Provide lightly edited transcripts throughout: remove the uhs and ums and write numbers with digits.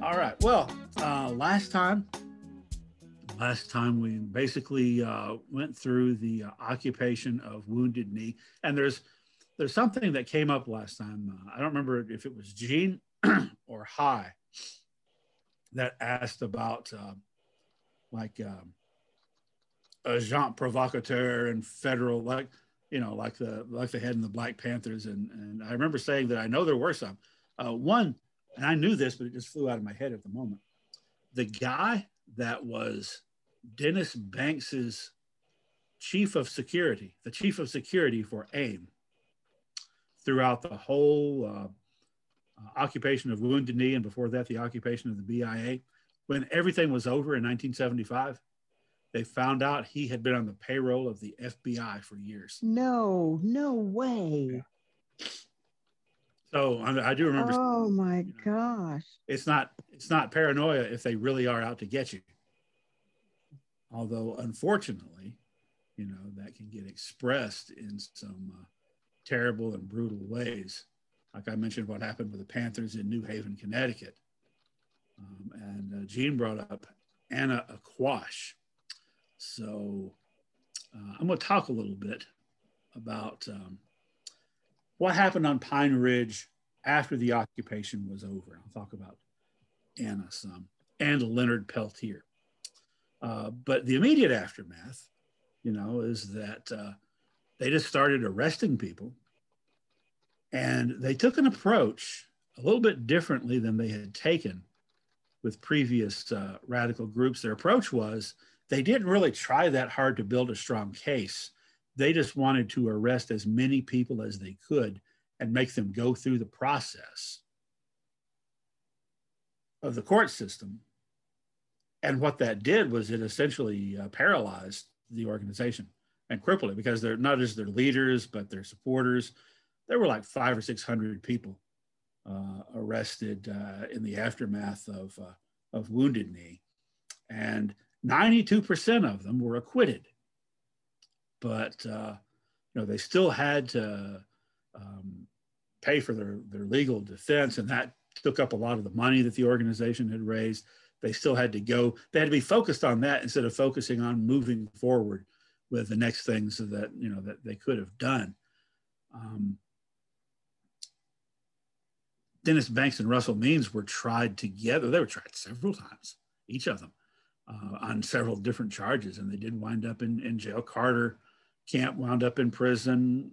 All right. Well, last time we basically went through the occupation of Wounded Knee, and there's something that came up last time. I don't remember if it was Gene or High that asked about agent provocateur and federal, like the head in the Black Panthers, and I remember saying that I know there were some. One, and I knew this, but it just flew out of my head at the moment. The guy that was Dennis Banks's chief of security for AIM throughout the whole occupation of Wounded Knee, and before that, the occupation of the BIA. When everything was over in 1975, they found out he had been on the payroll of the FBI for years. No way. Yeah. So I do remember. Oh my gosh! It's not paranoia if they really are out to get you. Although, unfortunately, that can get expressed in some terrible and brutal ways. Like I mentioned, what happened with the Panthers in New Haven, Connecticut. And Gene brought up Anna Aquash. So I'm going to talk a little bit about what happened on Pine Ridge after the occupation was over. I'll talk about Anna some and Leonard Peltier. But the immediate aftermath, is that they just started arresting people, and they took an approach a little bit differently than they had taken with previous radical groups. Their approach was they didn't really try that hard to build a strong case. They just wanted to arrest as many people as they could and make them go through the process of the court system. And what that did was it essentially paralyzed the organization and crippled it, because they're not just their leaders, but their supporters. There were like 500 or 600 people arrested in the aftermath of Wounded Knee, and 92% of them were acquitted. But they still had to pay for their legal defense, and that took up a lot of the money that the organization had raised. They still had to go. They had to be focused on that instead of focusing on moving forward with the next things that that they could have done. Dennis Banks and Russell Means were tried together. They were tried several times, each of them, on several different charges, and they did wind up in jail. Carter Camp wound up in prison.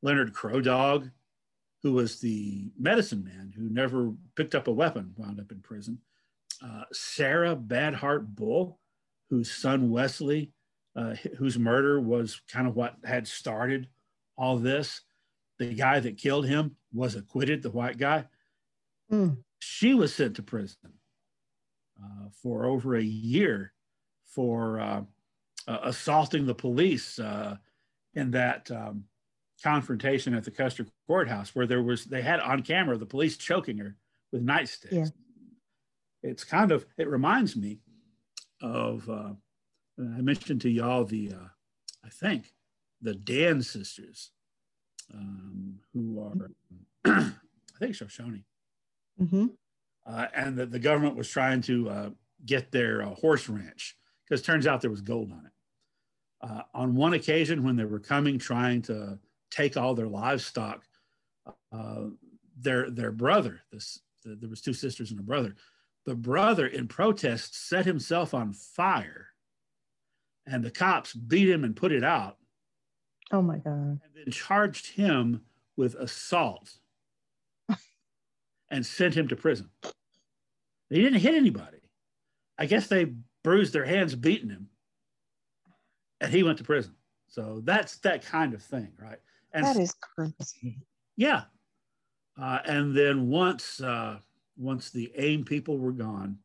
Leonard Crowdog, who was the medicine man who never picked up a weapon, wound up in prison. Sarah Badheart Bull, whose son Wesley, whose murder was kind of what had started all this. The guy that killed him was acquitted, the white guy. She was sent to prison for over a year for assaulting the police in that confrontation at the Custer courthouse, where they had on camera the police choking her with nightsticks. Yeah. It reminds me of, I mentioned to y'all I think the Dan sisters, who are, I think Shoshone. Mm-hmm. And the government was trying to get their horse ranch, because it turns out there was gold on it. On one occasion, when they were trying to take all their livestock, their brother, there was two sisters and a brother. The brother, in protest, set himself on fire, and the cops beat him and put it out. Oh my God. And then charged him with assault and sent him to prison. They didn't hit anybody. I guess they bruised their hands beating him, and he went to prison. So that's that kind of thing, right? And That is crazy. yeah, and then once the AIM people were gone,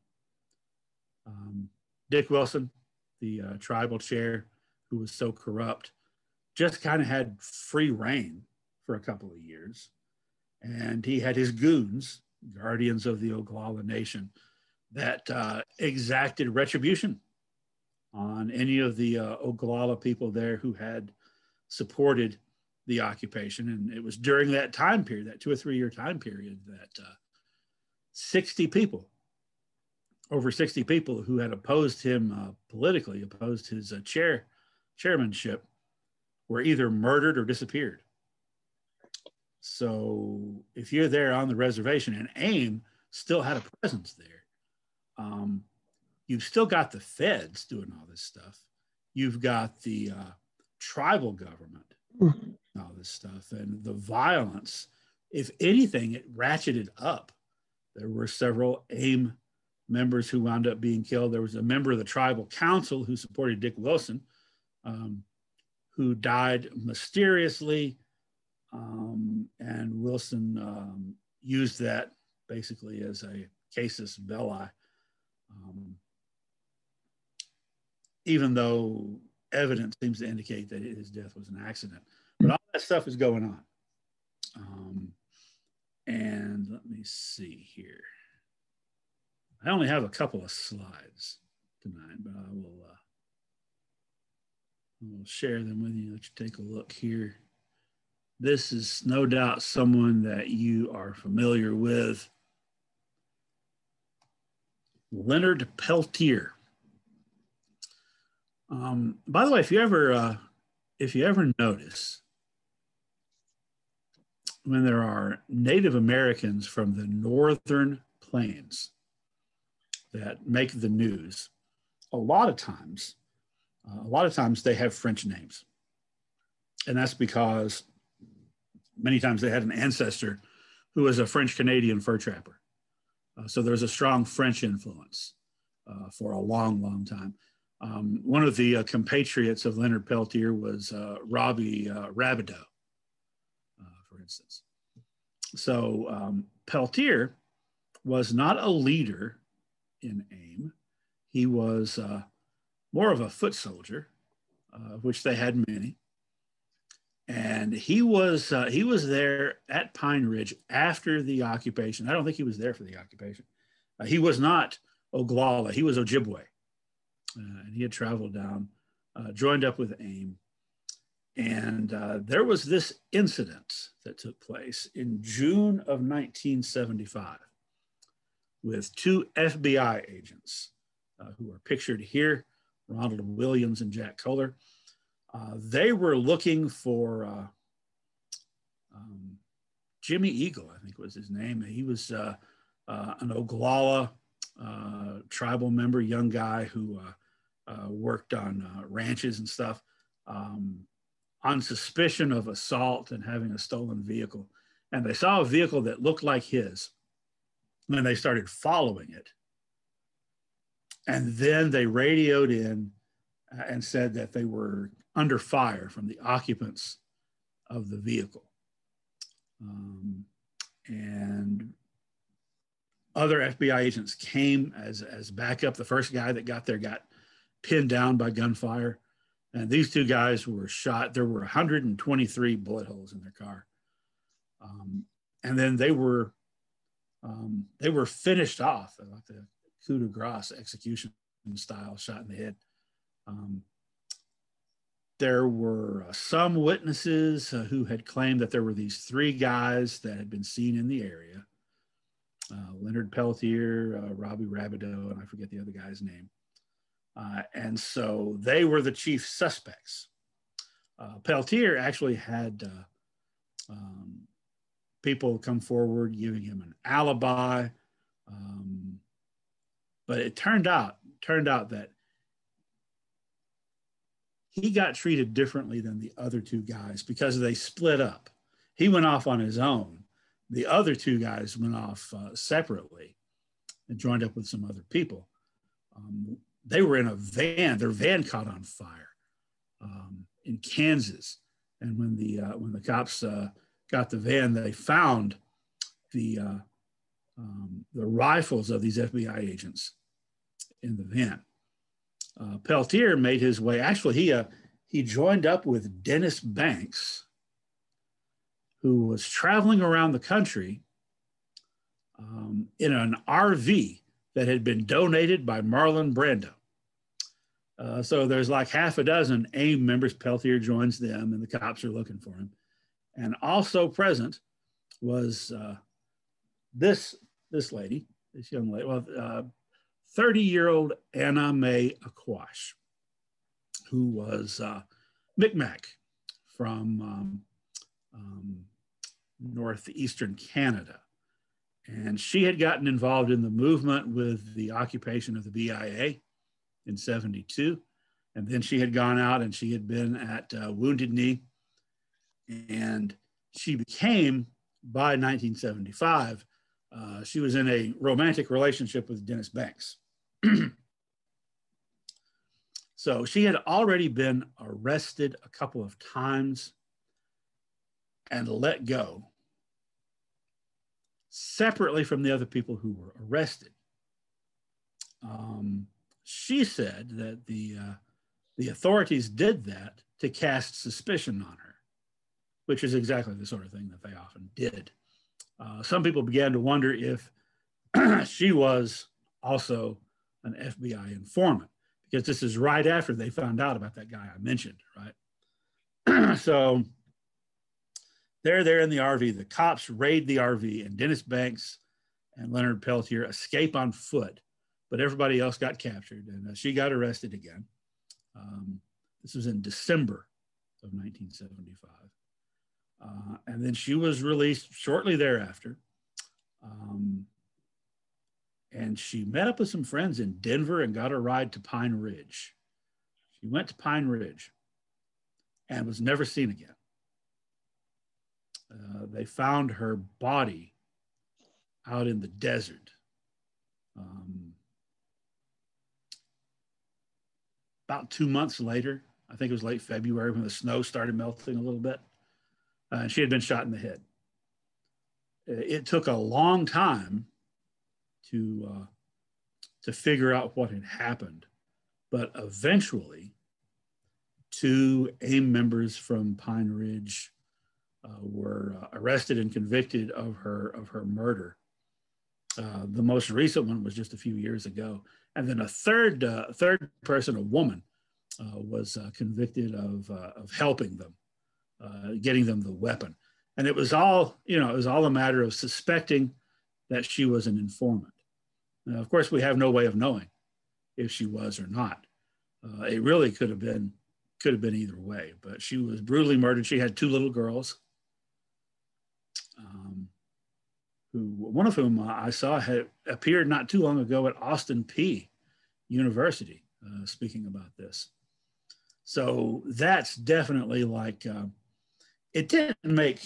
Dick Wilson, the tribal chair, who was so corrupt, just kind of had free reign for a couple of years. And he had his goons, guardians of the Oglala Nation, that exacted retribution on any of the Oglala people there who had supported the occupation. And it was during that time period, that 2 or 3 year time period, that 60 people, over 60 people who had opposed him politically, opposed his chairmanship, were either murdered or disappeared. So if you're there on the reservation, and AIM still had a presence there, you've still got the feds doing all this stuff. You've got the tribal government, all this stuff, and the violence. If anything, it ratcheted up. There were several AIM members who wound up being killed. There was a member of the tribal council who supported Dick Wilson, who died mysteriously, and Wilson used that basically as a casus belli, even though evidence seems to indicate that his death was an accident. But all that stuff is going on. And let me see here. I only have a couple of slides tonight, but I will share them with you. Let you take a look here. This is no doubt someone that you are familiar with. Leonard Peltier. By the way, if you ever notice when there are Native Americans from the northern plains that make the news, a lot of times they have French names. And that's because many times they had an ancestor who was a French Canadian fur trapper. So there's a strong French influence for a long, long time. One of the compatriots of Leonard Peltier was Robbie Rabideau, for instance. So Peltier was not a leader in AIM. He was more of a foot soldier, which they had many. And he was there at Pine Ridge after the occupation. I don't think he was there for the occupation. He was not Oglala. He was Ojibwe. And he had traveled down, joined up with AIM. And there was this incident that took place in June of 1975 with 2 FBI agents who are pictured here, Ronald Williams and Jack Kohler. They were looking for Jimmy Eagle, I think was his name. He was an Oglala tribal member, young guy who worked on ranches and stuff, on suspicion of assault and having a stolen vehicle. And they saw a vehicle that looked like his, and they started following it. And then they radioed in and said that they were under fire from the occupants of the vehicle. And other FBI agents came as backup. The first guy that got there got pinned down by gunfire. And these 2 guys were shot. There were 123 bullet holes in their car. And then they were finished off, like the coup de grace execution style, shot in the head. There were some witnesses who had claimed that there were these 3 guys that had been seen in the area. Leonard Peltier, Robbie Rabideau, and I forget the other guy's name. And so they were the chief suspects. Peltier actually had people come forward giving him an alibi. But it turned out that he got treated differently than the other 2 guys because they split up. He went off on his own. The other 2 guys went off separately and joined up with some other people. they were in a van. Their van caught on fire in Kansas. And when the cops got the van, they found the rifles of these FBI agents in the van. Peltier made his way. Actually, he joined up with Dennis Banks, who was traveling around the country in an RV that had been donated by Marlon Brando. So there's like half a dozen AIM members. Peltier joins them, and the cops are looking for him. And also present was this lady, this young lady, 30-year-old Anna Mae Aquash, who was Micmac from northeastern Canada. And she had gotten involved in the movement with the occupation of the BIA in 72. And then she had gone out and she had been at Wounded Knee. And she became, by 1975, she was in a romantic relationship with Dennis Banks. So she had already been arrested a couple of times and let go separately from the other people who were arrested. She said that the authorities did that to cast suspicion on her, which is exactly the sort of thing that they often did. Some people began to wonder if she was also an FBI informant, because this is right after they found out about that guy I mentioned, right? So they're there in the RV. The cops raid the RV, and Dennis Banks and Leonard Peltier escape on foot, but everybody else got captured, and she got arrested again. This was in December of 1975. And then she was released shortly thereafter. And she met up with some friends in Denver and got a ride to Pine Ridge. She went to Pine Ridge and was never seen again. They found her body out in the desert. About 2 months later, I think it was late February, when the snow started melting a little bit, and she had been shot in the head. It took a long time to figure out what had happened, but eventually 2 AIM members from Pine Ridge were arrested and convicted of her murder. The most recent one was just a few years ago. And then a third person, a woman, was convicted of helping them, getting them the weapon. And it was all a matter of suspecting that she was an informant. Now, of course, we have no way of knowing if she was or not. It really could have been either way, but she was brutally murdered. She had 2 little girls, one of whom I saw had appeared not too long ago at Austin Peay University, speaking about this. So that's definitely like, it didn't make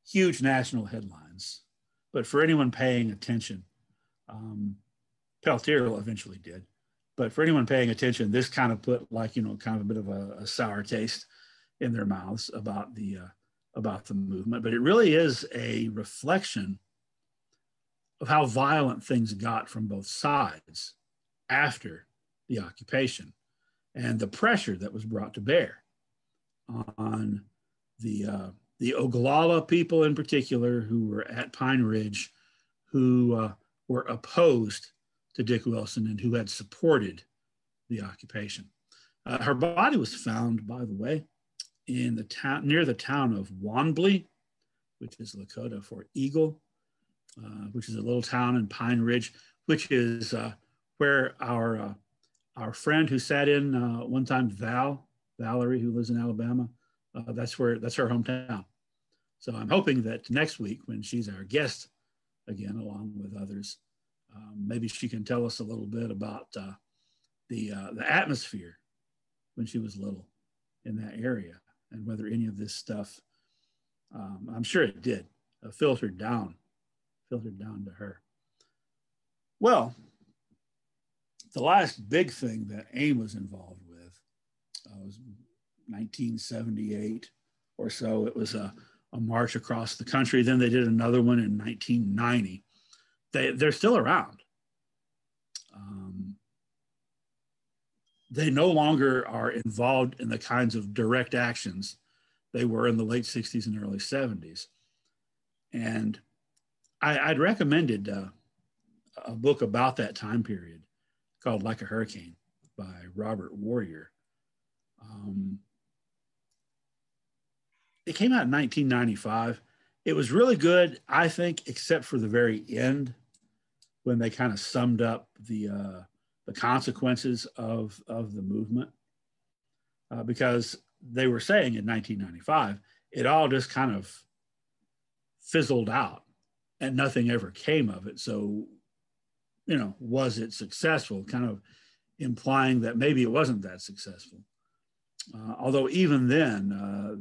huge national headlines, but for anyone paying attention, Peltier eventually did, but for anyone paying attention, this kind of put kind of a bit of a sour taste in their mouths about the movement. But it really is a reflection of how violent things got from both sides after the occupation, and the pressure that was brought to bear on the Oglala people in particular, who were at Pine Ridge, who were opposed to Dick Wilson and who had supported the occupation. Her body was found, by the way, in the town, near the town of Wanblee, which is Lakota for eagle, which is a little town in Pine Ridge, which is where our friend who sat in one time, Valerie, who lives in Alabama, that's her hometown. So I'm hoping that next week, when she's our guest again, along with others, maybe she can tell us a little bit about the atmosphere when she was little in that area, and whether any of this stuff, I'm sure it did, filtered down to her. Well, The last big thing that AIM was involved with was 1978 or so. It was a march across the country. Then they did another one in 1990. They're still around. They no longer are involved in the kinds of direct actions they were in the late 60s and early 70s. And I'd recommended a book about that time period called Like a Hurricane by Robert Warrior. It came out in 1995. It was really good, I think, except for the very end when they kind of summed up the consequences of the movement, because they were saying in 1995, it all just kind of fizzled out and nothing ever came of it. So, was it successful? Kind of implying that maybe it wasn't that successful. Although even then,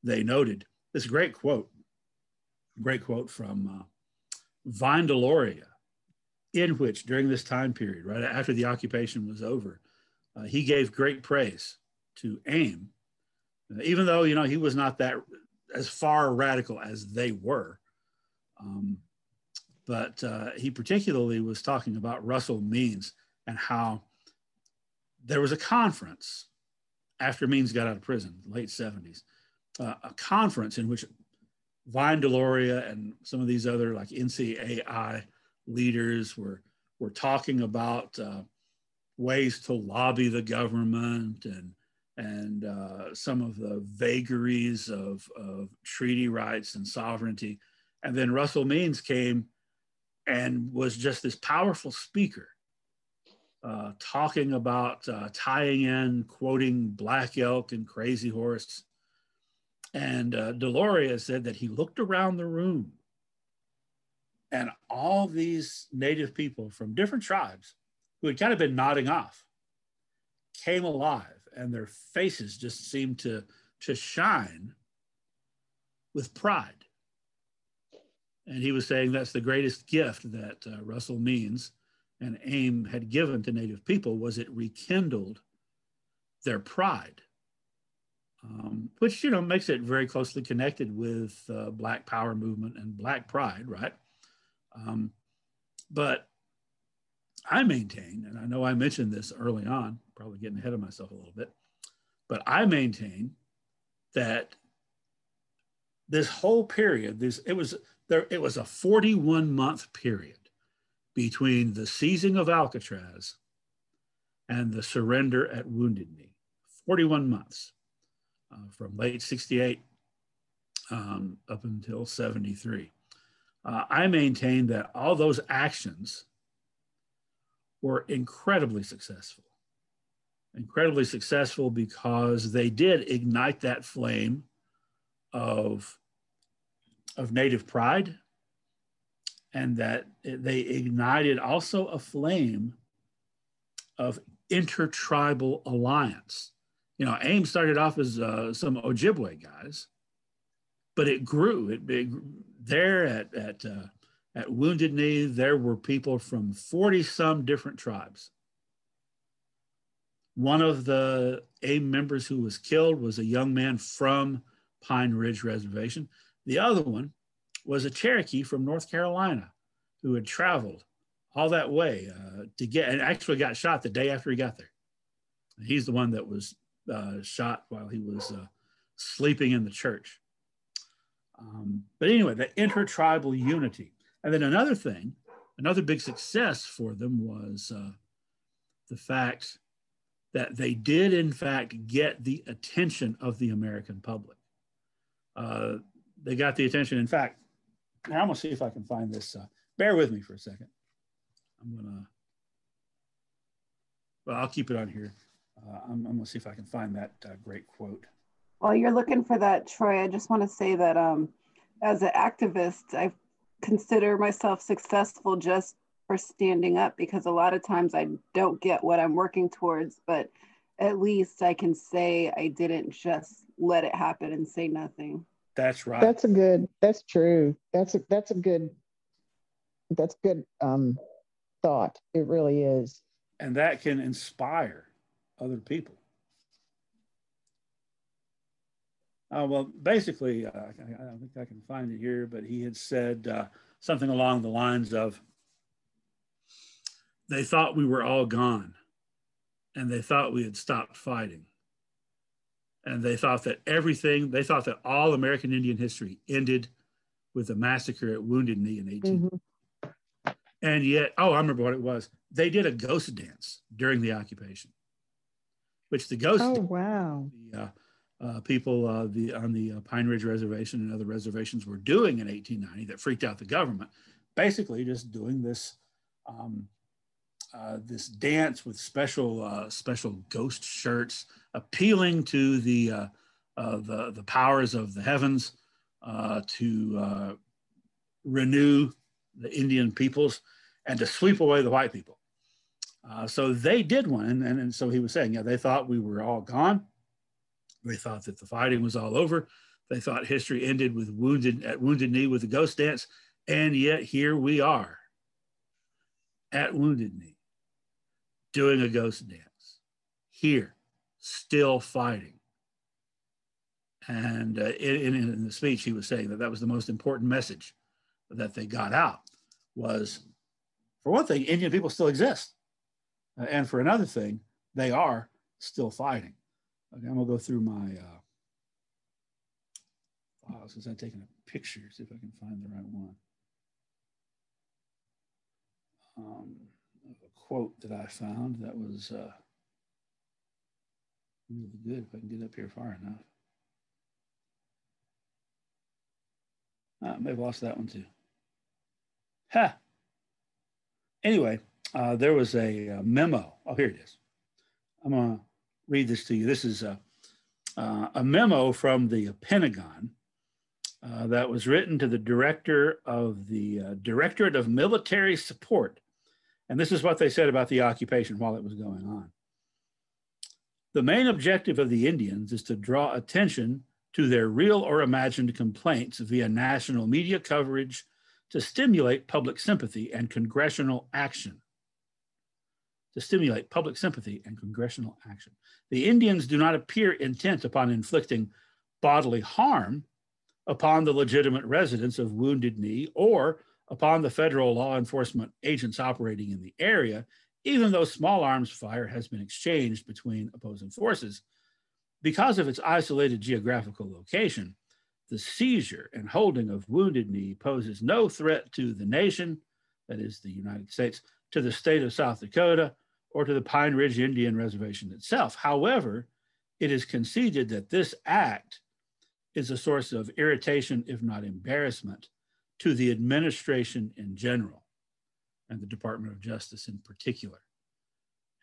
they noted this great quote from Vine Deloria, in which during this time period, right after the occupation was over, he gave great praise to AIM, even though, he was not that as far radical as they were. But he particularly was talking about Russell Means and how there was a conference after Means got out of prison, late 70s, a conference in which Vine Deloria and some of these other like NCAI leaders were talking about ways to lobby the government and some of the vagaries of treaty rights and sovereignty. And then Russell Means came and was just this powerful speaker, talking about tying in, quoting Black Elk and Crazy Horse. And Deloria said that he looked around the room and all these native people from different tribes who had kind of been nodding off came alive, and their faces just seemed to shine with pride. And he was saying that's the greatest gift that Russell Means and AIM had given to Native people, was it rekindled their pride, which, makes it very closely connected with Black Power movement and Black pride, right? But I maintain, and I know I mentioned this early on, probably getting ahead of myself a little bit, but I maintain that this whole period, it was a 41-month period between the seizing of Alcatraz and the surrender at Wounded Knee. 41 months from late 68 up until 73. I maintain that all those actions were incredibly successful because they did ignite that flame of Native pride, and that they ignited also a flame of intertribal alliance. AIM started off as some Ojibwe guys, but it grew. There at Wounded Knee, there were people from 40-some different tribes. One of the AIM members who was killed was a young man from Pine Ridge Reservation. The other one was a Cherokee from North Carolina who had traveled all that way to get, and actually got shot the day after he got there. He's the one that was shot while he was sleeping in the church. But anyway, the intertribal unity. And then another big success for them was the fact that they did in fact get the attention of the American public. They got the attention. In fact, now I'm gonna see if I can find this. Bear with me for a second. I'll keep it on here. I'm gonna see if I can find that great quote. While you're looking for that, Troy, I just want to say that as an activist, I consider myself successful just for standing up, because a lot of times I don't get what I'm working towards, but at least I can say I didn't just let it happen and say nothing. That's right. That's true. That's good thought. It really is. And that can inspire other people. Well, basically, I don't think I can find it here, but he had said something along the lines of, they thought we were all gone, and they thought we had stopped fighting. And they thought they thought that all American Indian history ended with the massacre at Wounded Knee in 18. Mm-hmm. And yet, I remember what it was. They did a ghost dance during the occupation, which the ghost wow. People on the Pine Ridge Reservation and other reservations were doing in 1890 that freaked out the government. Basically, just doing this this dance with special ghost shirts, appealing to the powers of the heavens to renew the Indian peoples and to sweep away the white people. So they did one, and so he was saying, they thought we were all gone. They thought that the fighting was all over. They thought history ended with Wounded Knee with the ghost dance, and yet here we are at Wounded Knee doing a ghost dance, here, still fighting. And in the speech, he was saying that was the most important message that they got out was, for one thing, Indian people still exist. And for another thing, they are still fighting. Okay, I'm gonna go through my files because I've taken a picture, see if I can find the right one. A quote that I found that was really good, if I can get up here far enough. I may have lost that one too. Ha! Anyway, there was a memo. Oh, here it is. I'm going to read this to you. This is a memo from the Pentagon that was written to the director of the Directorate of Military Support. And this is what they said about the occupation while it was going on. The main objective of the Indians is to draw attention to their real or imagined complaints via national media coverage to stimulate public sympathy and congressional action. The Indians do not appear intent upon inflicting bodily harm upon the legitimate residents of Wounded Knee or upon the federal law enforcement agents operating in the area, even though small arms fire has been exchanged between opposing forces. Because of its isolated geographical location, the seizure and holding of Wounded Knee poses no threat to the nation, that is the United States, to the state of South Dakota, or to the Pine Ridge Indian Reservation itself. However, it is conceded that this act is a source of irritation, if not embarrassment, to the administration in general and the Department of Justice in particular.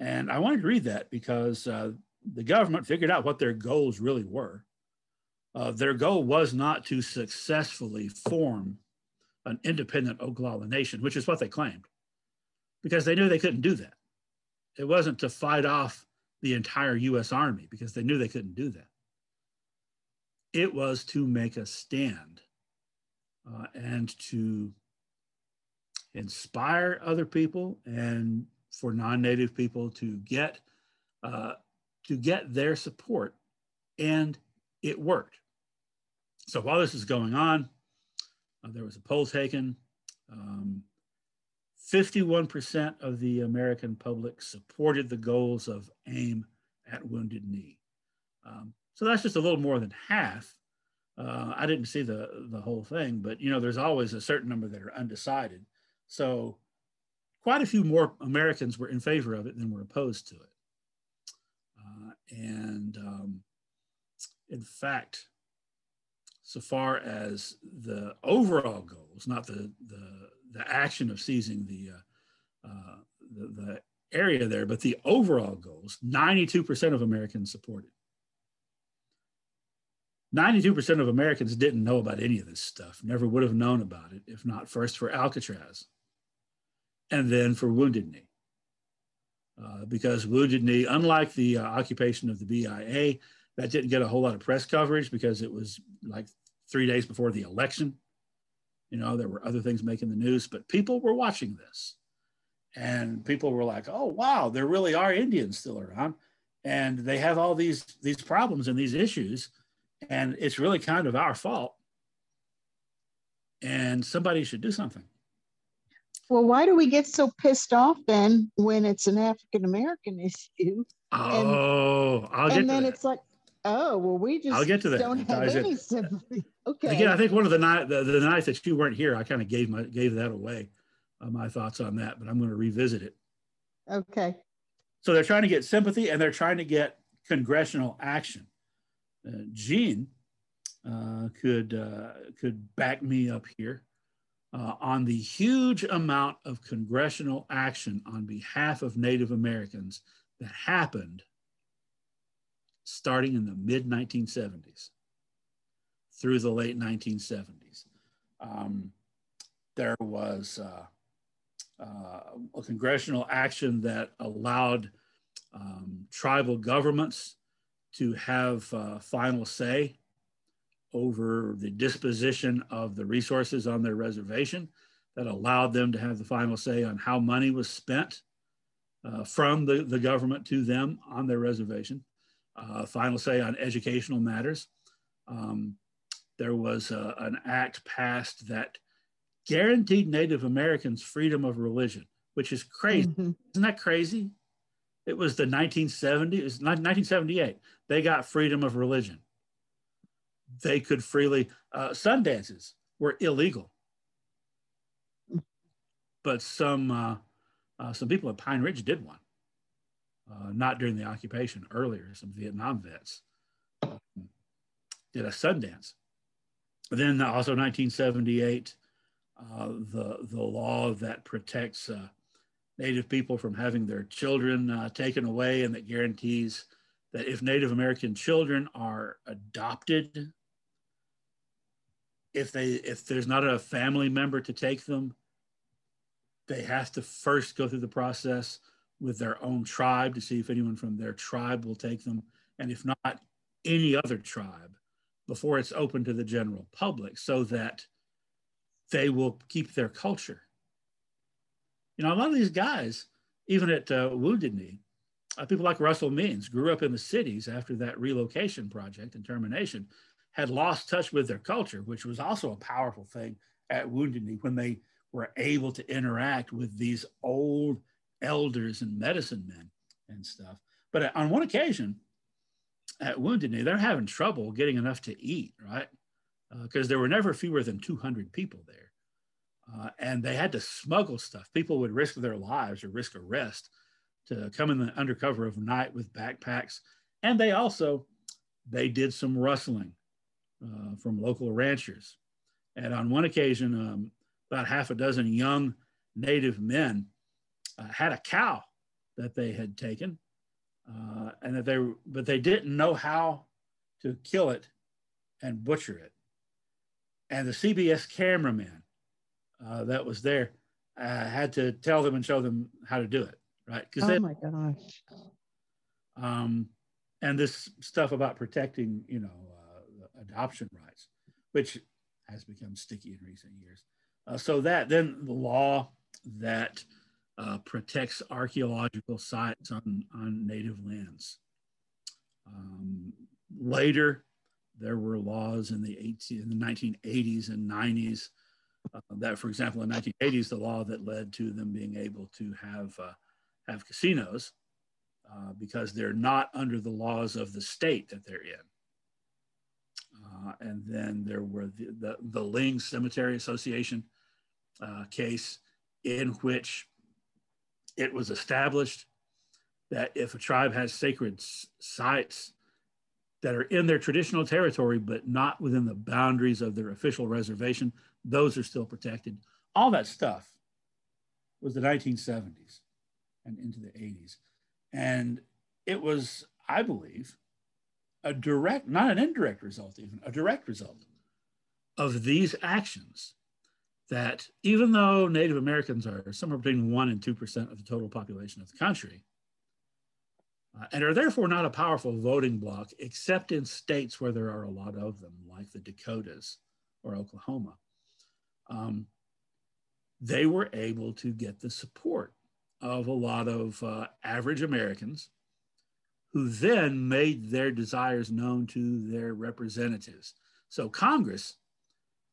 And I wanted to read that because the government figured out what their goals really were. Their goal was not to successfully form an independent Oglala nation, which is what they claimed, because they knew they couldn't do that. It wasn't to fight off the entire US Army because they knew they couldn't do that. It was to make a stand and to inspire other people and for non-native people to get their support, and it worked. So while this is going on, there was a poll taken. 51% of the American public supported the goals of AIM at Wounded Knee. So that's just a little more than half. I didn't see the whole thing, but there's always a certain number that are undecided. So quite a few more Americans were in favor of it than were opposed to it. In fact, so far as the overall goals, not the action of seizing the area there, but the overall goals, 92% of Americans supported. 92% of Americans didn't know about any of this stuff, never would have known about it if not first for Alcatraz and then for Wounded Knee. Because Wounded Knee, unlike the occupation of the BIA, that didn't get a whole lot of press coverage because it was like 3 days before the election. There were other things making the news, but people were watching this. And people were like, oh, wow, there really are Indians still around. And they have all these problems and these issues. And it's really kind of our fault. And somebody should do something. Well, why do we get so pissed off then when it's an African American issue? Oh, I'll get to that. And then it's like, oh, well, we I'll just get to that. don't have any sympathy. Okay. Again, I think one of the nights that you weren't here, I kind of gave that away, my thoughts on that, but I'm going to revisit it. Okay. So they're trying to get sympathy and they're trying to get congressional action. Gene could back me up here on the huge amount of congressional action on behalf of Native Americans that happened starting in the mid-1970s through the late 1970s. There was a congressional action that allowed tribal governments to have final say over the disposition of the resources on their reservation, that allowed them to have the final say on how money was spent from the government to them on their reservation, final say on educational matters. There was an act passed that guaranteed Native Americans freedom of religion, which is crazy. Mm-hmm. Isn't that crazy? It was the 1970s, it was 1978. They got freedom of religion. They could freely, sundances were illegal. But some people at Pine Ridge did one, not during the occupation, earlier. Some Vietnam vets did a Sundance. But then also 1978, the law that protects Native people from having their children taken away, and that guarantees that if Native American children are adopted, if there's not a family member to take them, they have to first go through the process with their own tribe to see if anyone from their tribe will take them, and if not, any other tribe, before it's open to the general public, so that they will keep their culture. You know, a lot of these guys, even at Wounded Knee, people like Russell Means, grew up in the cities after that relocation project and termination, had lost touch with their culture, which was also a powerful thing at Wounded Knee when they were able to interact with these old elders and medicine men and stuff. But on one occasion at Wounded Knee, they're having trouble getting enough to eat, right? Because there were never fewer than 200 people there. And they had to smuggle stuff. People would risk their lives or risk arrest to come in the undercover of night with backpacks. And they did some rustling from local ranchers. And on one occasion, about half a dozen young Native men had a cow that they had taken, but they didn't know how to kill it and butcher it. And the CBS cameraman that was there had to tell them and show them how to do it, right? Oh my gosh. And this stuff about protecting, adoption rights, which has become sticky in recent years. So that then the law that protects archaeological sites on Native lands. Later, there were laws in the 1980s and 90s that, for example, in the 1980s, the law that led to them being able to have casinos because they're not under the laws of the state that they're in. And then there were the Ling Cemetery Association case, in which it was established that if a tribe has sacred sites that are in their traditional territory, but not within the boundaries of their official reservation, those are still protected. All that stuff was the 1970s and into the 80s. And it was, I believe, a direct, not an indirect result even, a direct result of these actions, that even though Native Americans are somewhere between 1% and 2% of the total population of the country, and are therefore not a powerful voting bloc, except in states where there are a lot of them, like the Dakotas or Oklahoma, they were able to get the support of a lot of average Americans who then made their desires known to their representatives. So Congress,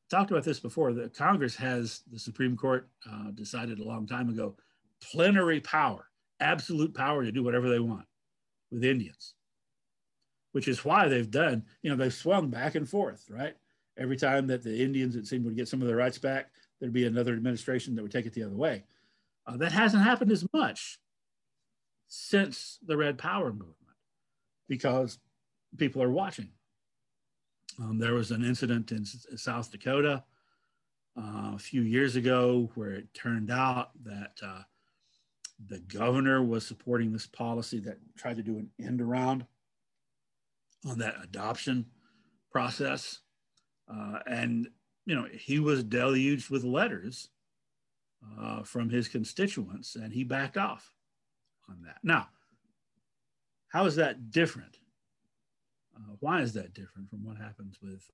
talked about this before, that Congress has, the Supreme Court decided a long time ago, plenary power, absolute power to do whatever they want with Indians, which is why they've done, they've swung back and forth, right? Every time that the Indians, it seemed, would get some of their rights back, there'd be another administration that would take it the other way. That hasn't happened as much since the Red Power movement because people are watching. There was an incident in South Dakota a few years ago where it turned out that the governor was supporting this policy that tried to do an end around on that adoption process. And, he was deluged with letters from his constituents, and he backed off on that. Now, how is that different? Why is that different from what happens with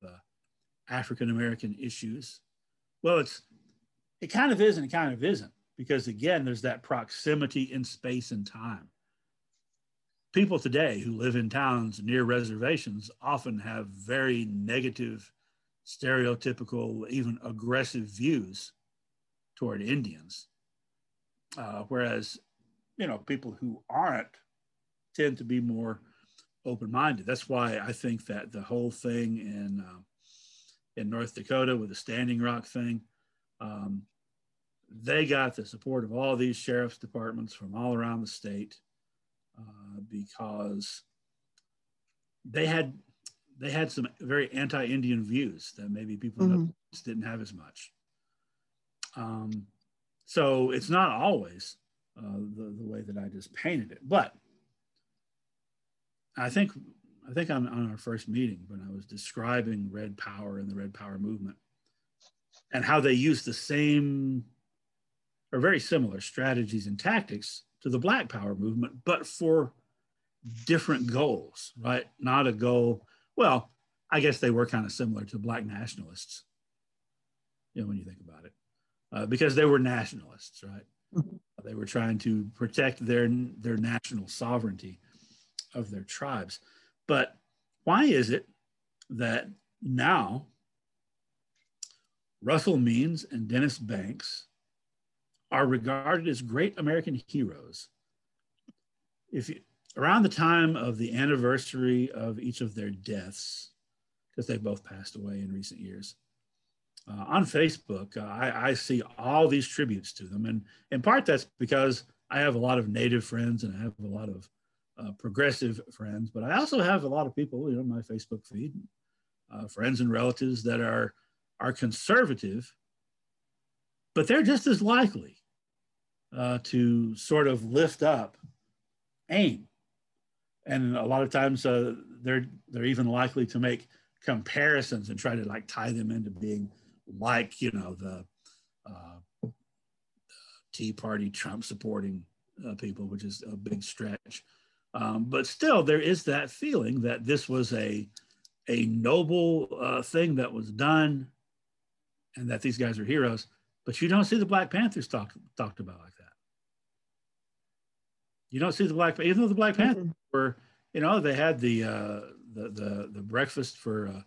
African-American issues? Well, it kind of is and it kind of isn't, because again, there's that proximity in space and time. People today who live in towns near reservations often have very negative, stereotypical, even aggressive views toward Indians. Whereas, people who aren't tend to be more open-minded. That's why I think that the whole thing in North Dakota with the Standing Rock thing, they got the support of all these sheriff's departments from all around the state because they had some very anti-Indian views that maybe people didn't have as much. So it's not always the way that I just painted it, but I think I'm on our first meeting when I was describing Red Power and the Red Power movement and how they used the same or very similar strategies and tactics to the Black Power movement, but for different goals, right? Not a goal. Well, I guess they were kind of similar to Black nationalists, when you think about it, because they were nationalists, right? They were trying to protect their national sovereignty of their tribes. But why is it that now Russell Means and Dennis Banks are regarded as great American heroes? Around the time of the anniversary of each of their deaths, because they both passed away in recent years, on Facebook, I see all these tributes to them. And in part, that's because I have a lot of Native friends and I have a lot of progressive friends, but I also have a lot of people, in my Facebook feed, friends and relatives that are conservative, but they're just as likely to sort of lift up AIM. And a lot of times they're even likely to make comparisons and try to tie them into being like, the Tea Party Trump supporting people, which is a big stretch. But still, there is that feeling that this was a noble thing that was done and that these guys are heroes. But you don't see the Black Panthers talked about like that. You don't see the even though the Black Panthers were, they had the breakfast for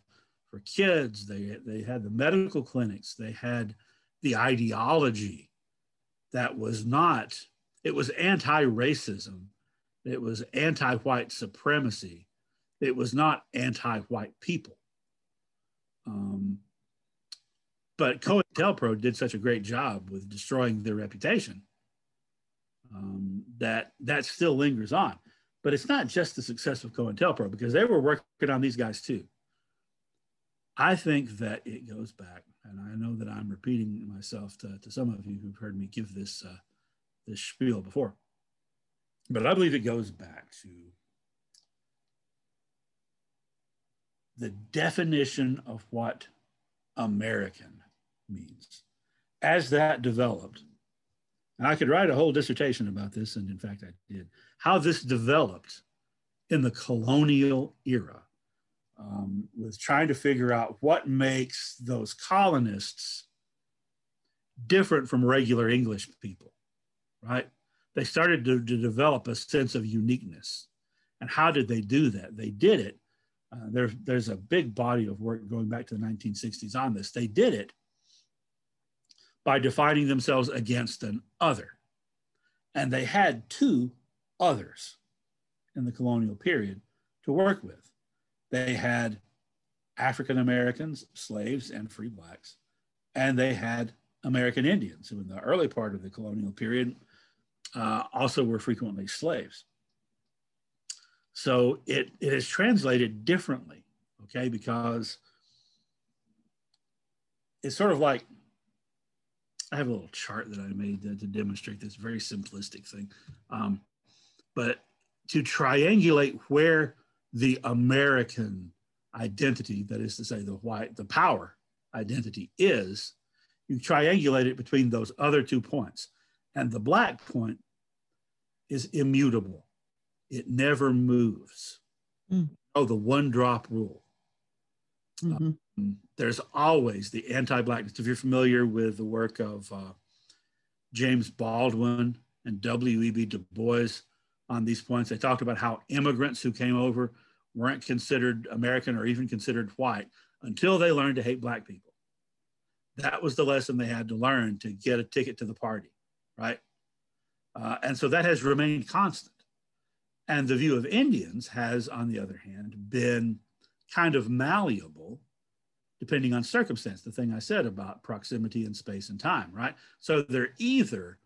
kids. They had the medical clinics. They had the ideology that was not, it was anti-racism. It was anti-white supremacy. It was not anti-white people. But COINTELPRO did such a great job with destroying their reputation that still lingers on. But it's not just the success of COINTELPRO, because they were working on these guys too. I think that it goes back, and I know that I'm repeating myself to some of you who've heard me give this spiel before. But I believe it goes back to the definition of what American means. As that developed, and I could write a whole dissertation about this, and in fact I did, how this developed in the colonial era, with trying to figure out what makes those colonists different from regular English people, right? they started to develop a sense of uniqueness. And how did they do that? They did it. There's a big body of work going back to the 1960s on this. They did it by defining themselves against an other. And they had two others in the colonial period to work with. They had African Americans, slaves, and free blacks, and they had American Indians, who in the early part of the colonial period also were frequently slaves. So it is translated differently, okay, because it's sort of like, I have a little chart that I made to demonstrate this very simplistic thing. But to triangulate where the American identity, that is to say the power identity is, you triangulate it between those other 2 points. And the black point is immutable. It never moves. Oh, the one drop rule. There's always the anti-blackness. If you're familiar with the work of James Baldwin and W.E.B. Du Bois on these points, they talked about how immigrants who came over weren't considered American or even considered white until they learned to hate black people. That was the lesson they had to learn to get a ticket to the party, right? And so that has remained constant. And the view of Indians has, on the other hand, been kind of malleable depending on circumstance, the thing I said about proximity in space and time, right? So they're either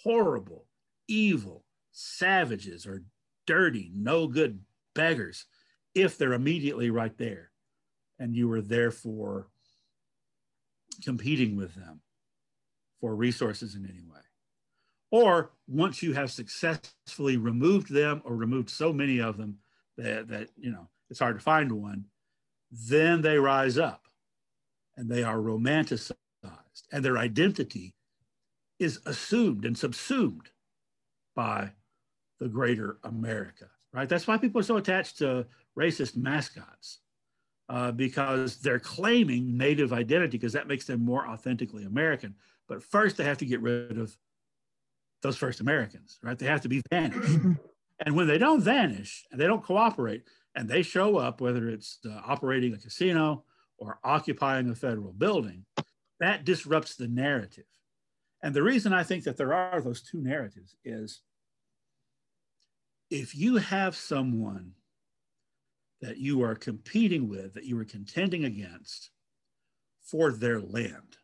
horrible, evil, savages, or dirty, no good beggars if they're immediately right there and you were therefore competing with them for resources in any way. Or once you have successfully removed them or removed so many of them that it's hard to find one, then they rise up and they are romanticized and their identity is assumed and subsumed by the greater America, right? That's why people are so attached to racist mascots, because they're claiming native identity because that makes them more authentically American. But first they have to get rid of those first Americans, right? They have to be vanished. And when they don't vanish and they don't cooperate and they show up, whether it's operating a casino or occupying a federal building, that disrupts the narrative. And the reason I think that there are those two narratives is if you have someone that you are competing with, that you are contending against for their land,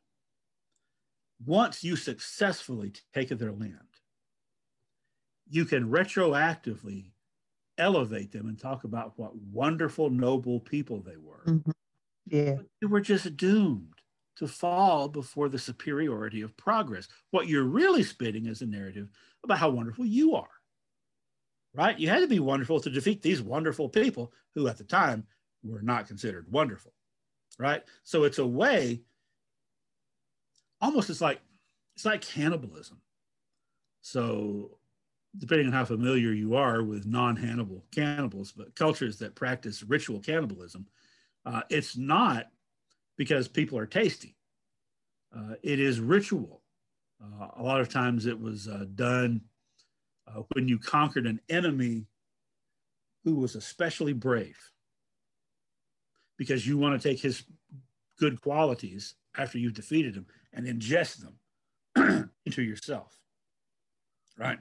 once you successfully take their land, you can retroactively elevate them and talk about what wonderful, noble people they were. Mm-hmm. Yeah. But they were just doomed to fall before the superiority of progress. What you're really spitting is a narrative about how wonderful you are, right? You had to be wonderful to defeat these wonderful people who at the time were not considered wonderful, right? So it's a way, almost it's like cannibalism. So depending on how familiar you are with non-Hannibal cannibals, but cultures that practice ritual cannibalism, it's not because people are tasty. It is ritual. A lot of times it was done when you conquered an enemy who was especially brave, because you want to take his good qualities after you've defeated him and ingest them into yourself, right?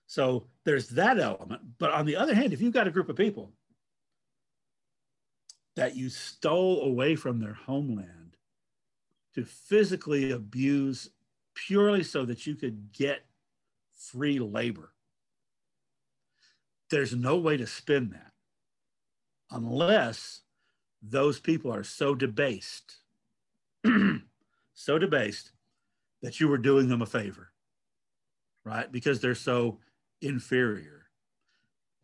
So there's that element. But on the other hand, if you've got a group of people that you stole away from their homeland to physically abuse purely so that you could get free labor, there's no way to spin that unless those people are so debased, so debased that you were doing them a favor, right? Because they're so inferior.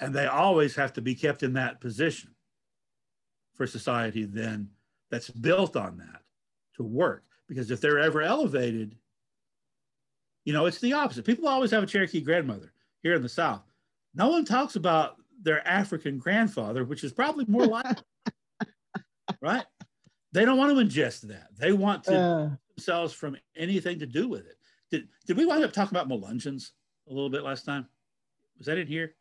And they always have to be kept in that position for society then that's built on that to work. Because if they're ever elevated, it's the opposite. People always have a Cherokee grandmother here in the South. No one talks about their African grandfather, which is probably more likely, right? They don't want to ingest that. They want to themselves from anything to do with it. Did we wind up talking about Melungeons a little bit last time? Was that in here?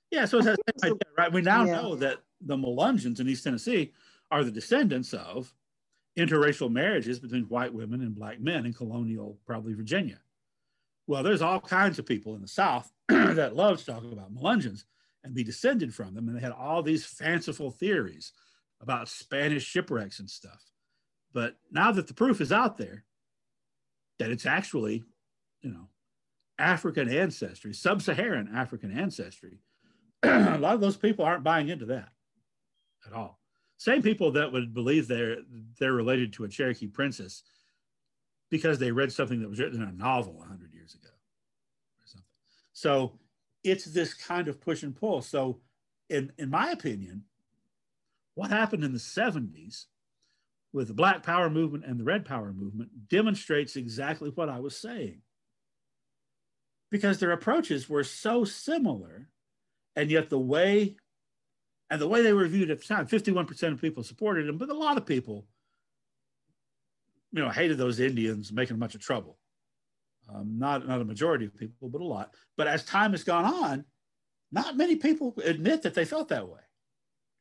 Yeah, so it's that same idea, right? We now know that the Melungeons in East Tennessee are the descendants of interracial marriages between white women and black men in colonial, probably Virginia. Well, there's all kinds of people in the South that love to talk about Melungeons and be descended from them. And they had all these fanciful theories about Spanish shipwrecks and stuff. But now that the proof is out there that it's actually, African ancestry, sub-Saharan African ancestry, a lot of those people aren't buying into that at all. Same people that would believe they're related to a Cherokee princess because they read something that was written in a novel 100 years ago or something. So it's this kind of push and pull. So in my opinion, what happened in the 70s with the Black Power movement and the Red Power movement demonstrates exactly what I was saying. Because their approaches were so similar, and yet the way they were viewed at the time, 51% of people supported them, but a lot of people, hated those Indians making a bunch of trouble. Not a majority of people, but a lot. But as time has gone on, not many people admit that they felt that way,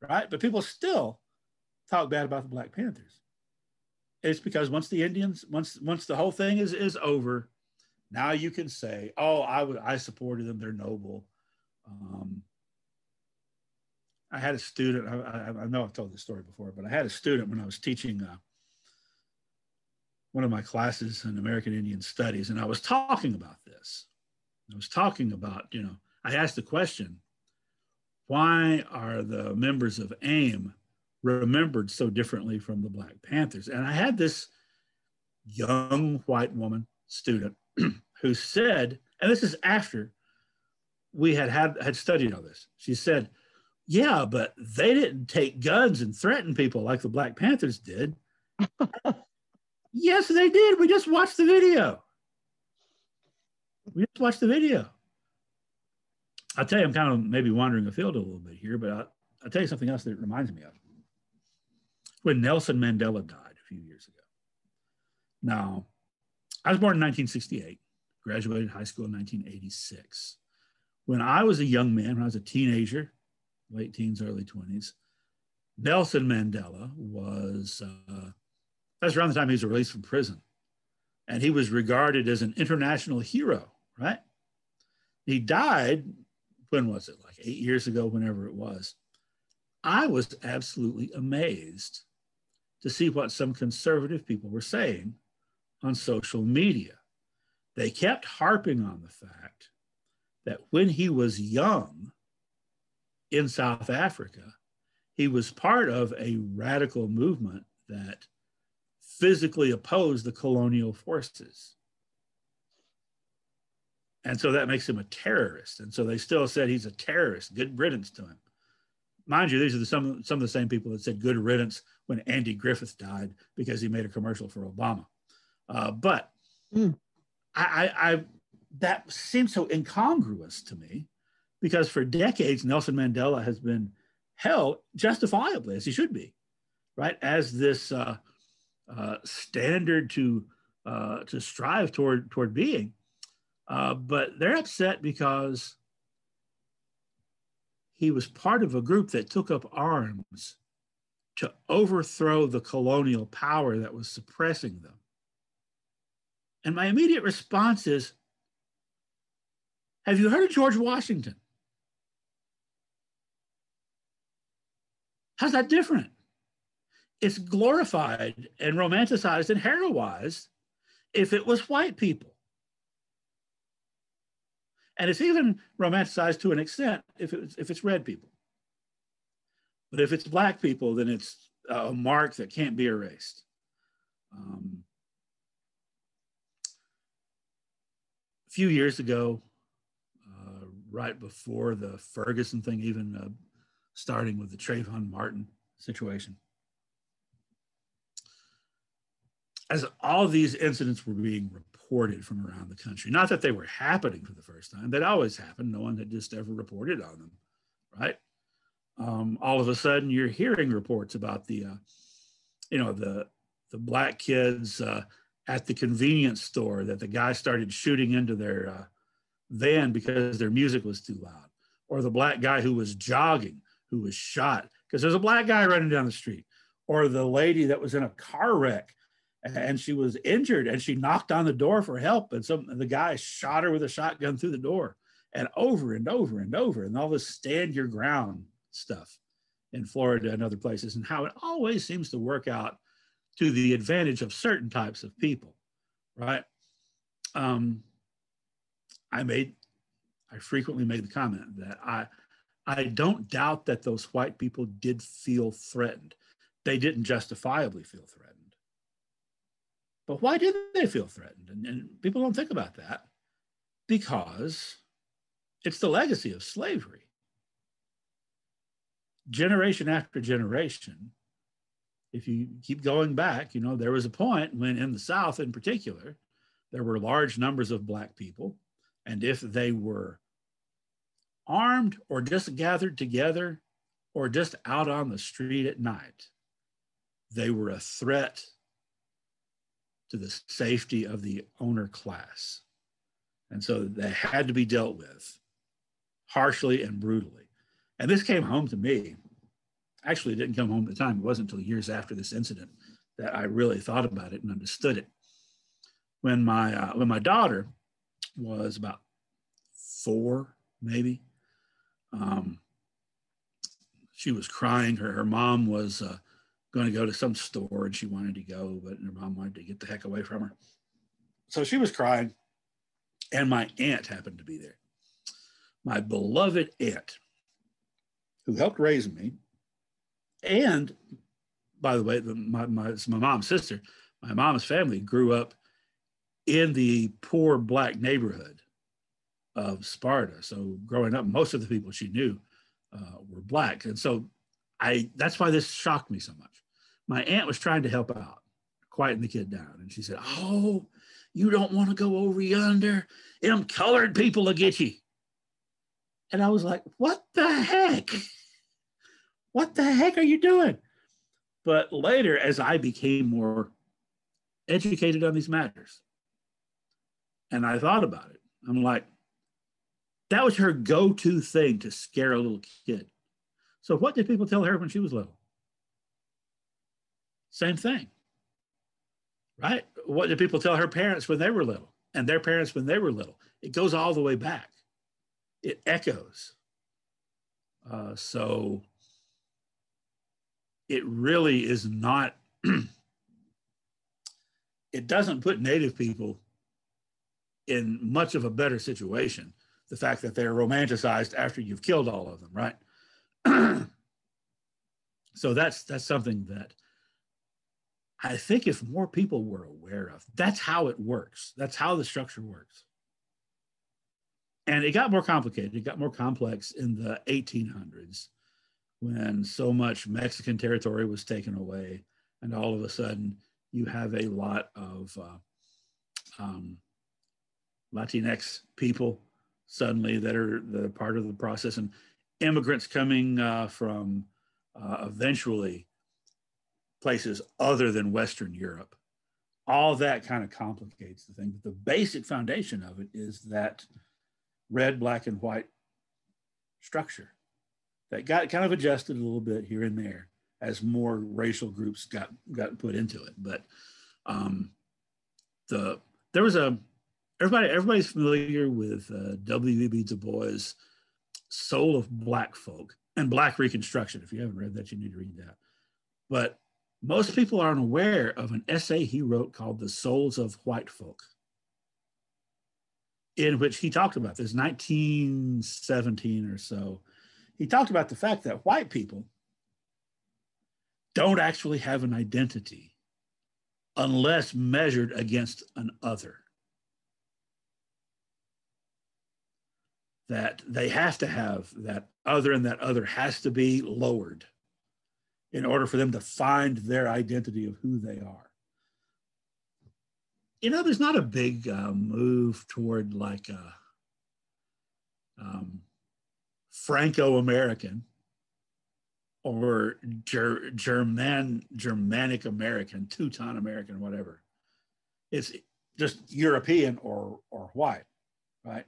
right? But people still talk bad about the Black Panthers. It's because once the Indians, once the whole thing is over, now you can say, oh, I supported them, they're noble. I had a student, I know I've told this story before, but I had a student when I was teaching one of my classes in American Indian Studies, and I was talking about this. I was talking about, I asked the question, why are the members of AIM remembered so differently from the Black Panthers? And I had this young white woman student who said, and this is after we had studied all this. She said, yeah, but they didn't take guns and threaten people like the Black Panthers did. Yes, they did. We just watched the video. I'll tell you, I'm kind of maybe wandering afield a little bit here, but I'll tell you something else that it reminds me of. When Nelson Mandela died a few years ago. Now, I was born in 1968, graduated high school in 1986. When I was a young man, when I was a teenager, late teens, early 20s, Nelson Mandela was, that's around the time he was released from prison. And he was regarded as an international hero, right? He died, when was it? Like 8 years ago, whenever it was. I was absolutely amazed to see what some conservative people were saying on social media. They kept harping on the fact that when he was young in South Africa, he was part of a radical movement that physically opposed the colonial forces. And so that makes him a terrorist. And so they still said he's a terrorist. Good riddance to him. Mind you, these are some of the same people that said good riddance when Andy Griffith died because he made a commercial for Obama. But that seems so incongruous to me because for decades, Nelson Mandela has been held justifiably, as he should be, right, as this standard to strive toward being. But they're upset because he was part of a group that took up arms to overthrow the colonial power that was suppressing them. And my immediate response is, have you heard of George Washington? How's that different? It's glorified and romanticized and heroized if it was white people. And it's even romanticized to an extent if it's red people. But if it's Black people, then it's a mark that can't be erased. A few years ago, right before the Ferguson thing, even starting with the Trayvon Martin situation, as all these incidents were being reported from around the country, not that they were happening for the first time, they'd always happened. No one had just ever reported on them, right? All of a sudden you're hearing reports about the Black kids at the convenience store that the guy started shooting into then because their music was too loud, or the black guy who was jogging, who was shot because there's a black guy running down the street, or the lady that was in a car wreck and she was injured and she knocked on the door for help, and the guy shot her with a shotgun through the door, and over and over and over, and all this stand your ground stuff in Florida and other places, and how it always seems to work out to the advantage of certain types of people, right? I frequently made the comment that I don't doubt that those white people did feel threatened. They didn't justifiably feel threatened. But why did they feel threatened? And people don't think about that, because it's the legacy of slavery. Generation after generation, if you keep going back, you know, there was a point when in the South in particular, there were large numbers of black people. And if they were armed or just gathered together or just out on the street at night, they were a threat to the safety of the owner class. And so they had to be dealt with harshly and brutally. And this came home to me. Actually, it didn't come home at the time. It wasn't until years after this incident that I really thought about it and understood it. When my daughter was about 4, maybe, she was crying. Her mom was going to go to some store and she wanted to go, but her mom wanted to get the heck away from her. So she was crying, and my aunt happened to be there. My beloved aunt, who helped raise me. And by the way, my mom's sister, my mom's family grew up in the poor black neighborhood of Sparta. So growing up, most of the people she knew were black. And so that's why this shocked me so much. My aunt was trying to help out, quieten the kid down. And she said, "Oh, you don't want to go over yonder? Them colored people will get you." And I was like, what the heck? What the heck are you doing? But later, as I became more educated on these matters, and I thought about it, I'm like, that was her go-to thing to scare a little kid. So what did people tell her when she was little? Same thing, right? What did people tell her parents when they were little, and their parents when they were little? It goes all the way back. It echoes. So it really is not, it doesn't put Native people in much of a better situation, the fact that they're romanticized after you've killed all of them, right? So that's something that I think if more people were aware of, that's how it works. That's how the structure works. And it got more complicated. It got more complex in the 1800s when so much Mexican territory was taken away. And all of a sudden you have a lot of Latinx people suddenly that are part of the process, and immigrants coming from eventually places other than Western Europe. All that kind of complicates the thing. But the basic foundation of it is that red, black, and white structure that got kind of adjusted a little bit here and there as more racial groups got put into it. But there was everybody's familiar with W.E.B. Du Bois' Soul of Black Folk and Black Reconstruction. If you haven't read that, you need to read that. But most people aren't aware of an essay he wrote called The Souls of White Folk, in which he talked about this, 1917 or so. He talked about the fact that white people don't actually have an identity unless measured against an other. That they have to have that other, and that other has to be lowered in order for them to find their identity of who they are. You know, there's not a big move toward like a Franco-American or Germanic American, Teuton American, whatever. It's just European or white, right?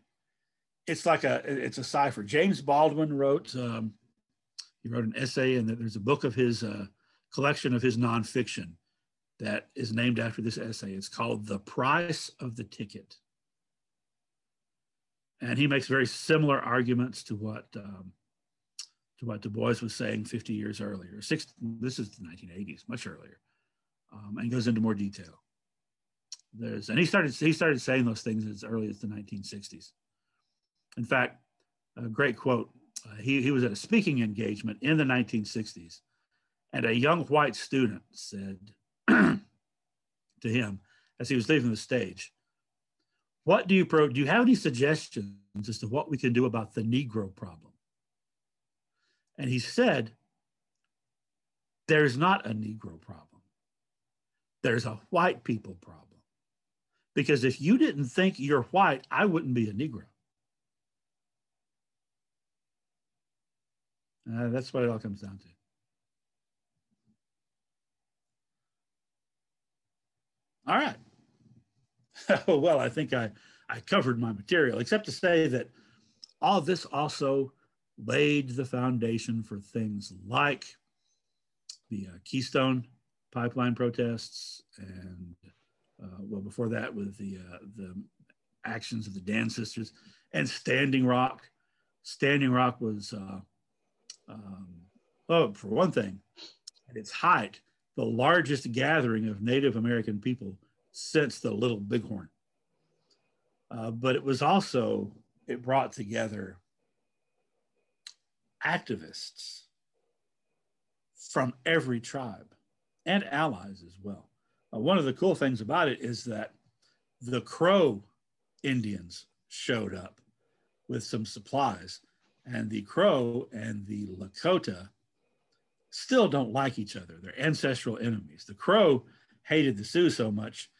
it's like it's a cipher. James Baldwin wrote, he wrote an essay, and there's a book of his collection of his nonfiction that is named after this essay. It's called The Price of the Ticket. And he makes very similar arguments to what Du Bois was saying 50 years earlier. This is the 1980s, much earlier, and goes into more detail. And he started saying those things as early as the 1960s. In fact, a great quote. He was at a speaking engagement in the 1960s, and a young white student said to him as he was leaving the stage, do you have any suggestions as to what we can do about the Negro problem? And he said, there's not a Negro problem. There's a white people problem. Because if you didn't think you're white, I wouldn't be a Negro. That's what it all comes down to. All right. Well, I think I covered my material, except to say that all of this also laid the foundation for things like the Keystone pipeline protests, and well, before that with the actions of the Dan sisters, and Standing Rock. Standing Rock was, for one thing, at its height, the largest gathering of Native American people since the Little Bighorn. But it was also, it brought together activists from every tribe and allies as well. One of the cool things about it is that the Crow Indians showed up with some supplies, and the Crow and the Lakota still don't like each other. They're ancestral enemies. The Crow hated the Sioux so much,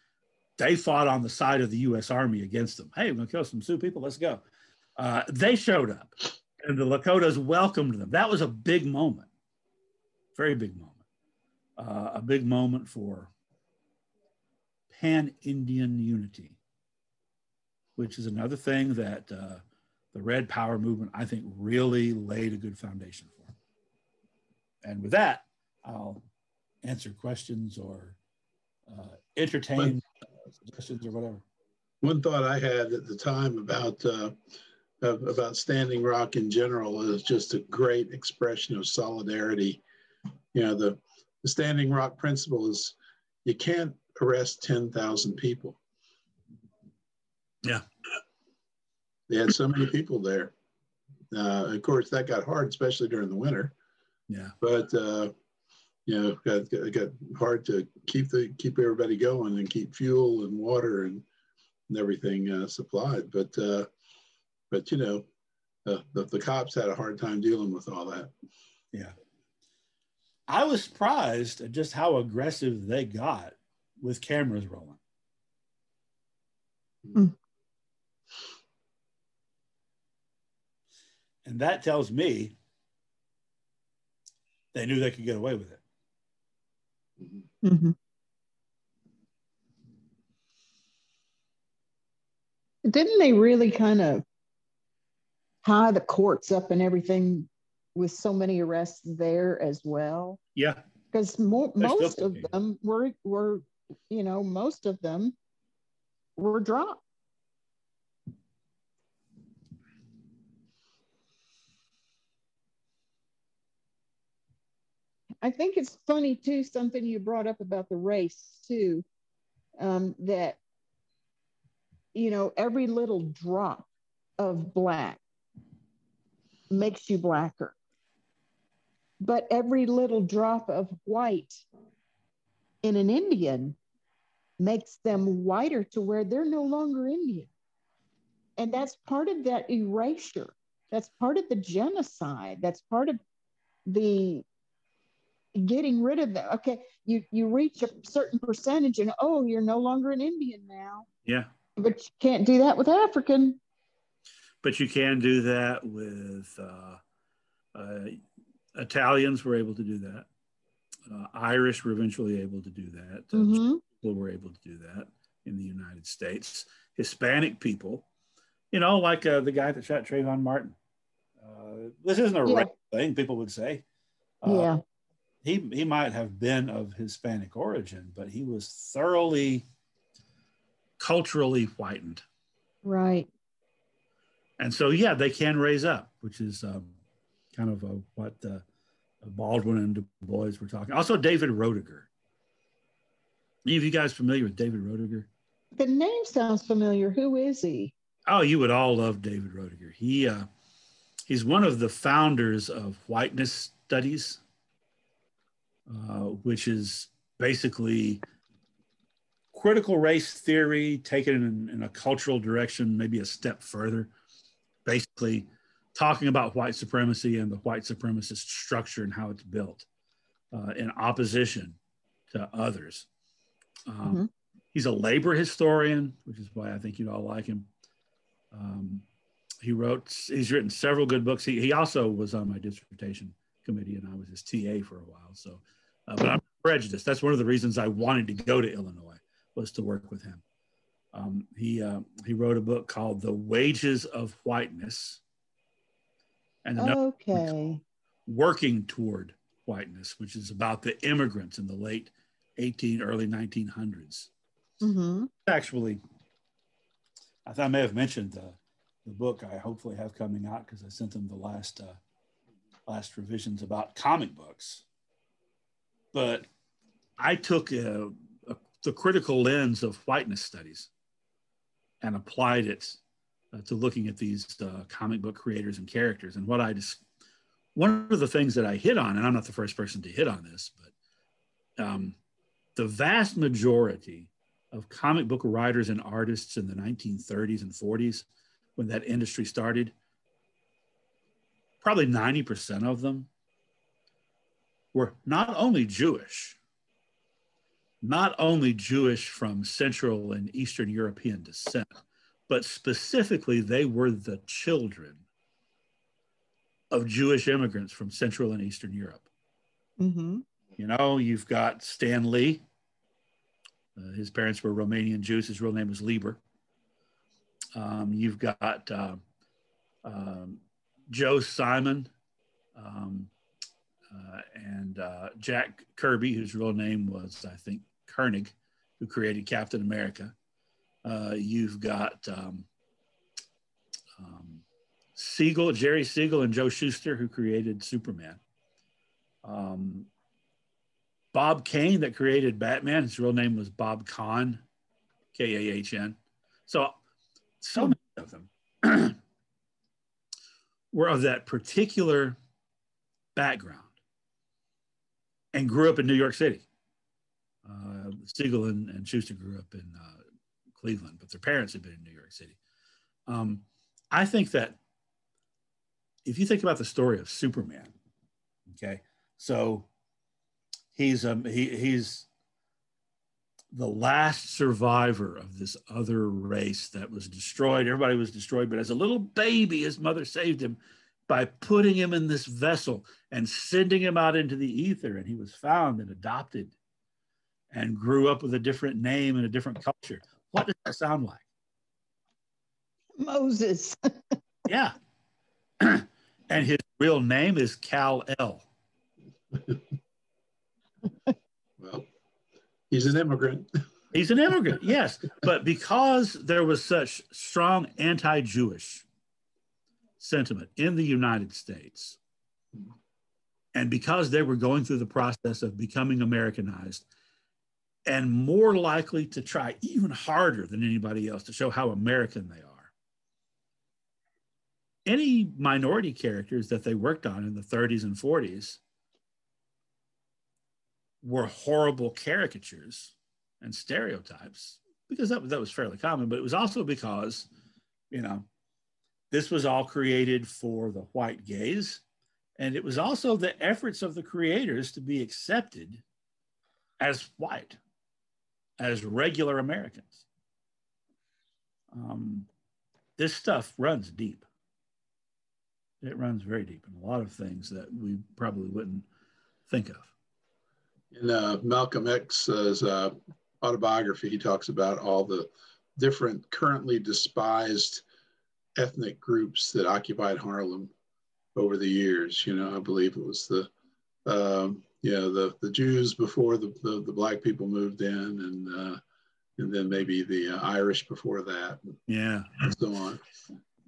they fought on the side of the U.S. Army against them. Hey, we're gonna kill some Sioux people, let's go. They showed up, and the Lakotas welcomed them. That was a big moment, very big moment. A big moment for pan-Indian unity, which is another thing that the Red Power movement, I think, really laid a good foundation for. And with that, I'll answer questions or entertain suggestions or whatever. One thought I had at the time about Standing Rock in general is just a great expression of solidarity. You know, the Standing Rock principle is you can't arrest 10,000 people. Yeah. They had so many people there. Of course, that got hard, especially during the winter. Yeah. But you know, it got hard to keep everybody going and keep fuel and water and everything supplied. But you know, the cops had a hard time dealing with all that. Yeah. I was surprised at just how aggressive they got with cameras rolling. Mm. And that tells me they knew they could get away with it. Mm-hmm. Didn't they really kind of tie the courts up and everything with so many arrests there as well? Yeah. Because most of them were, you know, most of them were dropped. I think it's funny too, something you brought up about the race too, that, you know, every little drop of black makes you blacker. But every little drop of white in an Indian makes them whiter to where they're no longer Indian. And that's part of that erasure. That's part of the genocide. That's part of the getting rid of that. Okay, you reach a certain percentage and, oh, you're no longer an Indian now. Yeah. But you can't do that with African. But you can do that with Italians were able to do that. Irish were eventually able to do that. Mm-hmm. People were able to do that in the United States. Hispanic people You know, like the guy that shot Trayvon Martin. This isn't a Yeah. race thing, people would say. Yeah. He might have been of Hispanic origin, but he was thoroughly culturally whitened. Right. And so, yeah, they can raise up, which is kind of what Baldwin and Du Bois were talking. Also, David Roediger. Any of you guys familiar with David Roediger? The name sounds familiar. Who is he? Oh, you would all love David Roediger. He's one of the founders of whiteness studies, which is basically critical race theory taken in a cultural direction, maybe a step further, basically talking about white supremacy and the white supremacist structure and how it's built in opposition to others. He's a labor historian, which is why I think you'd all like him. He's written several good books. He also was on my dissertation committee, and I was his TA for a while. So, but I'm prejudiced. That's one of the reasons I wanted to go to Illinois, was to work with him. He wrote a book called The Wages of Whiteness, and Working Toward Whiteness, which is about the immigrants in the late early 1900s. Actually, I thought I may have mentioned the book I hopefully have coming out, because I sent them the last revisions about comic books. But I took the critical lens of whiteness studies and applied it to looking at these comic book creators and characters. And one of the things that I hit on, and I'm not the first person to hit on this, but the vast majority of comic book writers and artists in the 1930s and 40s, when that industry started, probably 90% of them were not only Jewish from Central and Eastern European descent, but specifically they were the children of Jewish immigrants from Central and Eastern Europe. You know, you've got Stan Lee. His parents were Romanian Jews. His real name was Lieber. You've got Joe Simon and Jack Kirby, whose real name was, I think, Koenig, who created Captain America. You've got Jerry Siegel and Joe Shuster, who created Superman. Bob Kane, that created Batman, his real name was Bob Kahn, Kahn. So many of them were of that particular background and grew up in New York City. Siegel and Schuster grew up in Cleveland, but their parents had been in New York City. I think that if you think about the story of Superman, okay, so he's the last survivor of this other race that was destroyed. Everybody was destroyed, but as a little baby, his mother saved him by putting him in this vessel and sending him out into the ether. And he was found and adopted and grew up with a different name and a different culture. What does that sound like? Moses. Yeah. And his real name is Kal-El. Well, he's an immigrant. He's an immigrant, yes. But because there was such strong anti-Jewish sentiment in the United States, and because they were going through the process of becoming Americanized and more likely to try even harder than anybody else to show how American they are, any minority characters that they worked on in the 30s and 40s were horrible caricatures and stereotypes, because that was fairly common, but it was also because, this was all created for the white gaze. And it was also the efforts of the creators to be accepted as white, as regular Americans. This stuff runs deep. It runs very deep in a lot of things that we probably wouldn't think of. In Malcolm X's autobiography, he talks about all the different currently despised ethnic groups that occupied Harlem over the years. You know, I believe it was the Jews before the black people moved in, and then maybe the Irish before that, Yeah, and so on.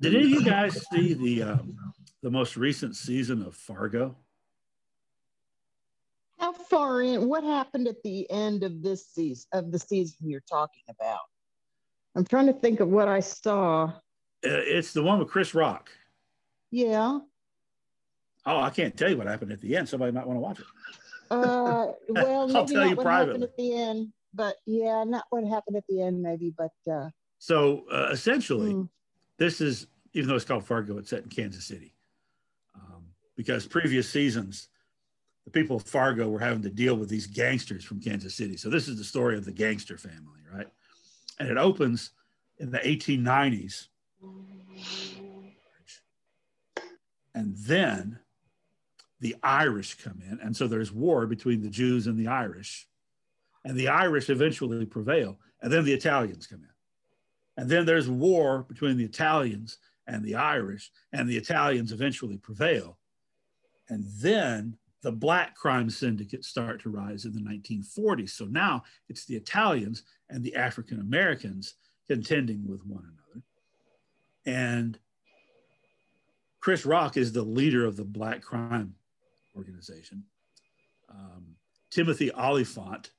Did any of you guys see the most recent season of Fargo? How far in? What happened at the end of this season, of the season you're talking about? I'm trying to think of what I saw. It's the one with Chris Rock. Yeah. Oh, I can't tell you what happened at the end. Somebody might want to watch it. Well, I'll maybe tell not you what privately. happened at the end, but yeah, not what happened at the end, maybe. But so essentially, this is, even though it's called Fargo, it's set in Kansas City, because previous seasons, the people of Fargo were having to deal with these gangsters from Kansas City. So this is the story of the gangster family, right? And it opens in the 1890s. And then the Irish come in. And so there's war between the Jews and the Irish. And the Irish eventually prevail. And then the Italians come in. And then there's war between the Italians and the Irish. And the Italians eventually prevail. And then the black crime syndicates start to rise in the 1940s. So now it's the Italians and the African Americans contending with one another. And Chris Rock is the leader of the black crime organization. Timothy Oliphant,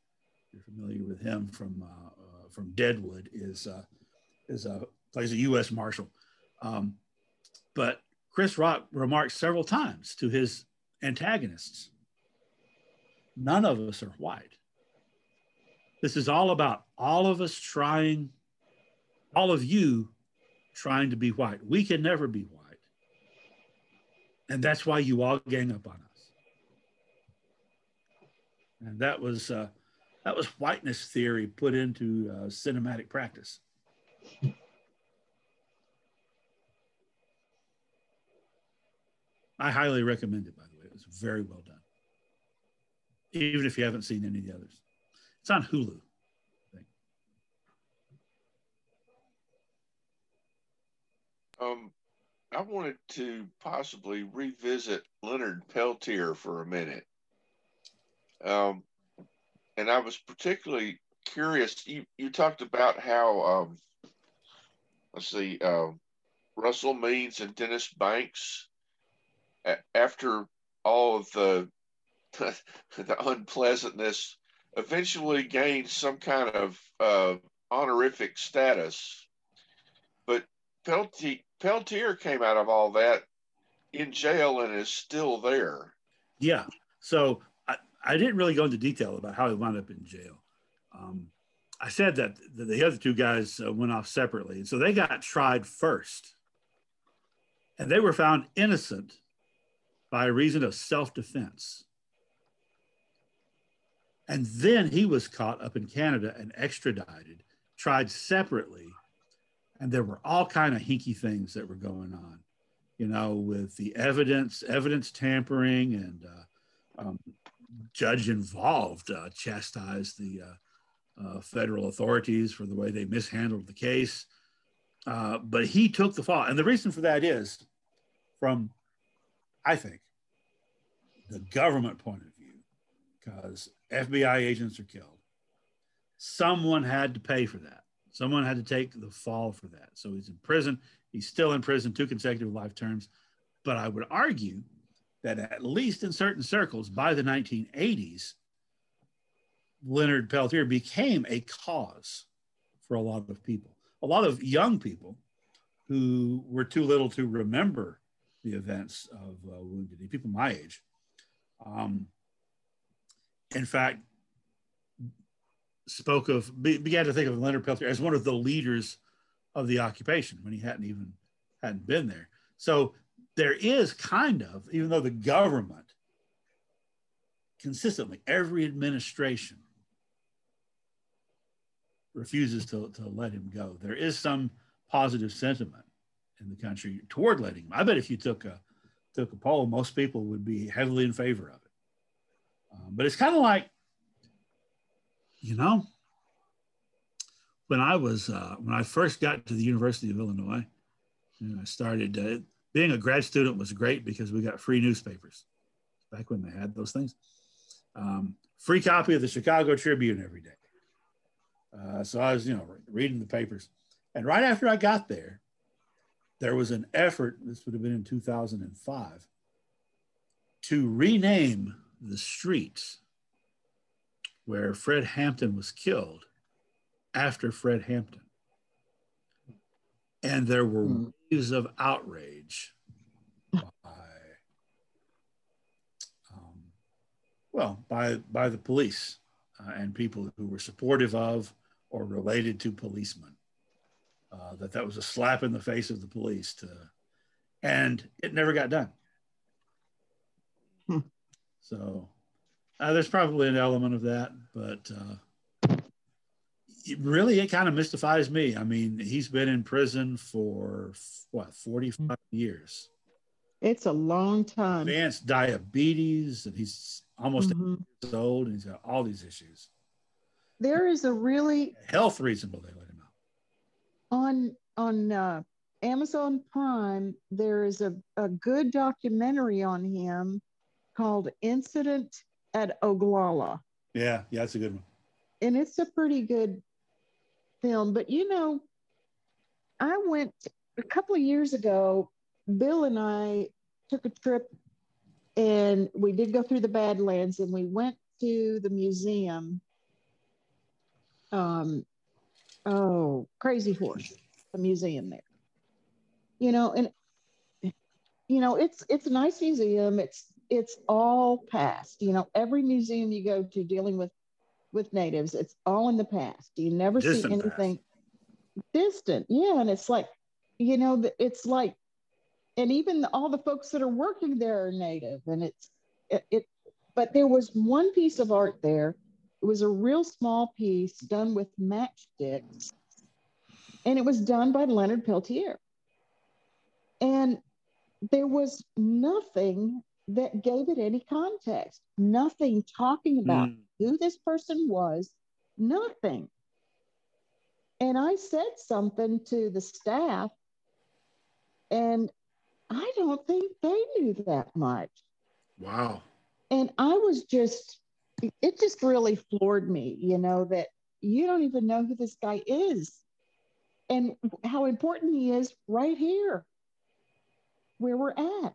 you're familiar with him from Deadwood, plays a U.S. Marshal. But Chris Rock remarks several times to his antagonists, none of us are white. This is all about all of us trying, all of you trying to be white. We can never be white. And that's why you all gang up on us. And that was whiteness theory put into cinematic practice. I highly recommend it, by the way. It was very well done. Even if you haven't seen any of the others. It's on Hulu, I think. I wanted to possibly revisit Leonard Peltier for a minute. And I was particularly curious. You talked about how, Russell Means and Dennis Banks, after all of the unpleasantness, eventually gained some kind of honorific status. But Peltier came out of all that in jail and is still there. Yeah. So I didn't really go into detail about how he wound up in jail. I said that the other two guys went off separately. And so they got tried first. And they were found innocent by reason of self-defense. And then he was caught up in Canada and extradited, tried separately. And there were all kind of hinky things that were going on, you know, with the evidence tampering, and judge involved chastised the federal authorities for the way they mishandled the case. But he took the fall. And the reason for that is from, I think, the government point of view, because FBI agents are killed. Someone had to pay for that. Someone had to take the fall for that. So he's in prison. He's still in prison, 2 consecutive life terms. But I would argue that at least in certain circles by the 1980s, Leonard Peltier became a cause for a lot of people. A lot of young people who were too little to remember the events of Wounded Knee, people my age. In fact, began to think of Leonard Peltier as one of the leaders of the occupation when he hadn't been there. So there is kind of, even though the government consistently, every administration refuses to let him go, there is some positive sentiment in the country toward letting him. I bet if you took a poll, most people would be heavily in favor of it. But it's kind of like, you know, when I first got to the University of Illinois, And I started, being a grad student was great because we got free newspapers back when they had those things. Free copy of the Chicago Tribune every day. So I was, reading the papers. And right after I got there, there was an effort, this would have been in 2005, to rename the streets where Fred Hampton was killed after Fred Hampton. And there were waves of outrage by the police and people who were supportive of or related to policemen. That was a slap in the face of the police and it never got done. So there's probably an element of that, but it kind of mystifies me. I mean, he's been in prison for 45 years. It's a long time. Advanced diabetes, and he's almost 80 years old, and he's got all these issues. There is a really health reason why they let him out. On Amazon Prime, there is a good documentary on him called Incident at Oglala. Yeah, that's a good one. And it's a pretty good film. But I went a couple of years ago, Bill and I took a trip and we did go through the Badlands and we went to the museum. Crazy Horse, the museum there. And it's a nice museum. It's all past. Every museum you go to dealing with natives, it's all in the past. You never see anything distant. Yeah, and it's like, it's like, and even all the folks that are working there are native, and but there was one piece of art there. It was a real small piece done with matchsticks, and it was done by Leonard Peltier. And there was nothing that gave it any context, nothing talking about who this person was, nothing. And I said something to the staff, and I don't think they knew that much. Wow. And it just really floored me, that you don't even know who this guy is and how important he is right here where we're at.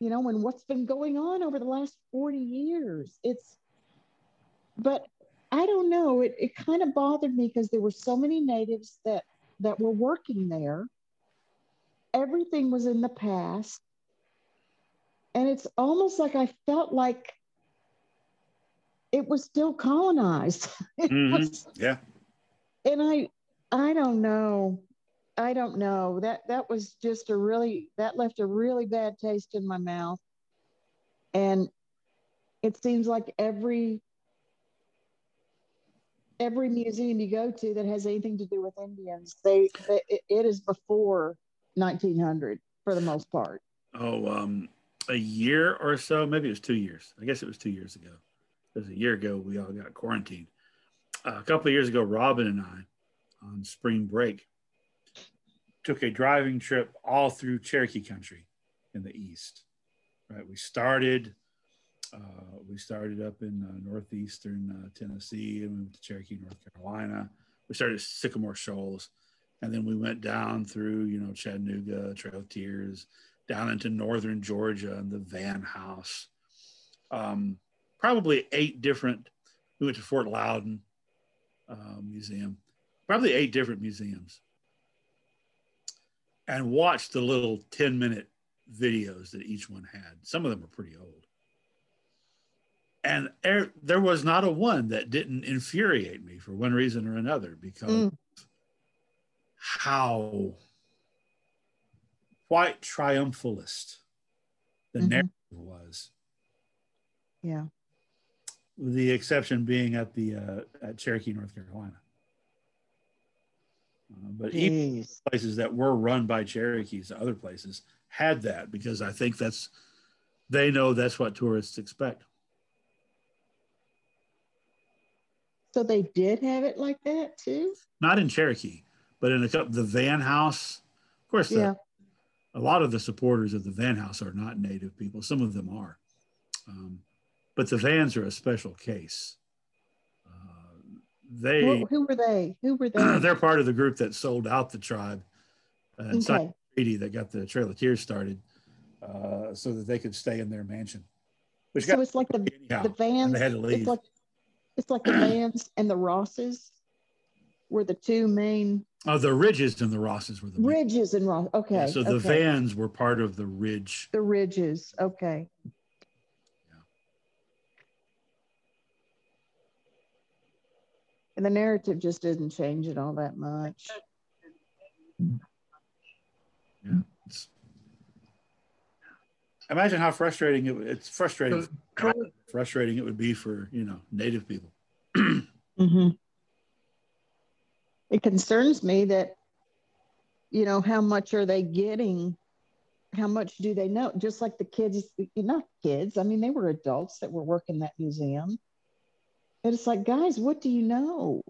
And what's been going on over the last 40 years. But I don't know, it kind of bothered me because there were so many natives that were working there. Everything was in the past. And it's almost like I felt like it was still colonized. Yeah. And I don't know. That was just that left a really bad taste in my mouth. And it seems like every museum you go to that has anything to do with Indians, it is before 1900 for the most part. A year or so, maybe it was 2 years. I guess it was 2 years ago. It was a year ago we all got quarantined. A couple of years ago, Robin and I, on spring break, took a driving trip all through Cherokee country in the East. Right, we started up in northeastern Tennessee, and we went to Cherokee, North Carolina. We started at Sycamore Shoals, and then we went down through, Chattanooga, Trail of Tears, down into northern Georgia and the Van House. Probably 8 different. We went to Fort Loudon Museum. Probably 8 different museums, and watched the little 10-minute videos that each one had. Some of them were pretty old. And there was not a one that didn't infuriate me for one reason or another, because how quite triumphalist the narrative was. Yeah. The exception being at Cherokee, North Carolina. But even places that were run by Cherokees, other places had that, because I think they know that's what tourists expect. So they did have it like that too? Not in Cherokee, but in the Van House. Of course, Yeah. a lot of the supporters of the Van House are not Native people. Some of them are. But the Vans are a special case. Who were they? Who were they? They're part of the group that sold out the tribe and signed Okay. a treaty that got the Trail of Tears started so that they could stay in their mansion. Which So it's like the Vans. and they had to leave. It's like the Vans and the Rosses were the two main. Oh, the Ridges and the Rosses were the Ridges and Ross. Okay. Yeah, so the okay. Vans were part of the Ridge. The Ridges. Okay. Yeah. And the narrative just didn't change it all that much. Yeah. Imagine how frustrating it's frustrating. Frustrating it would be for, Native people. Mm-hmm. It concerns me that, how much are they getting? How much do they know? Just like the kids, not kids. I mean, they were adults that were working that museum. And it's like, guys, what do you know?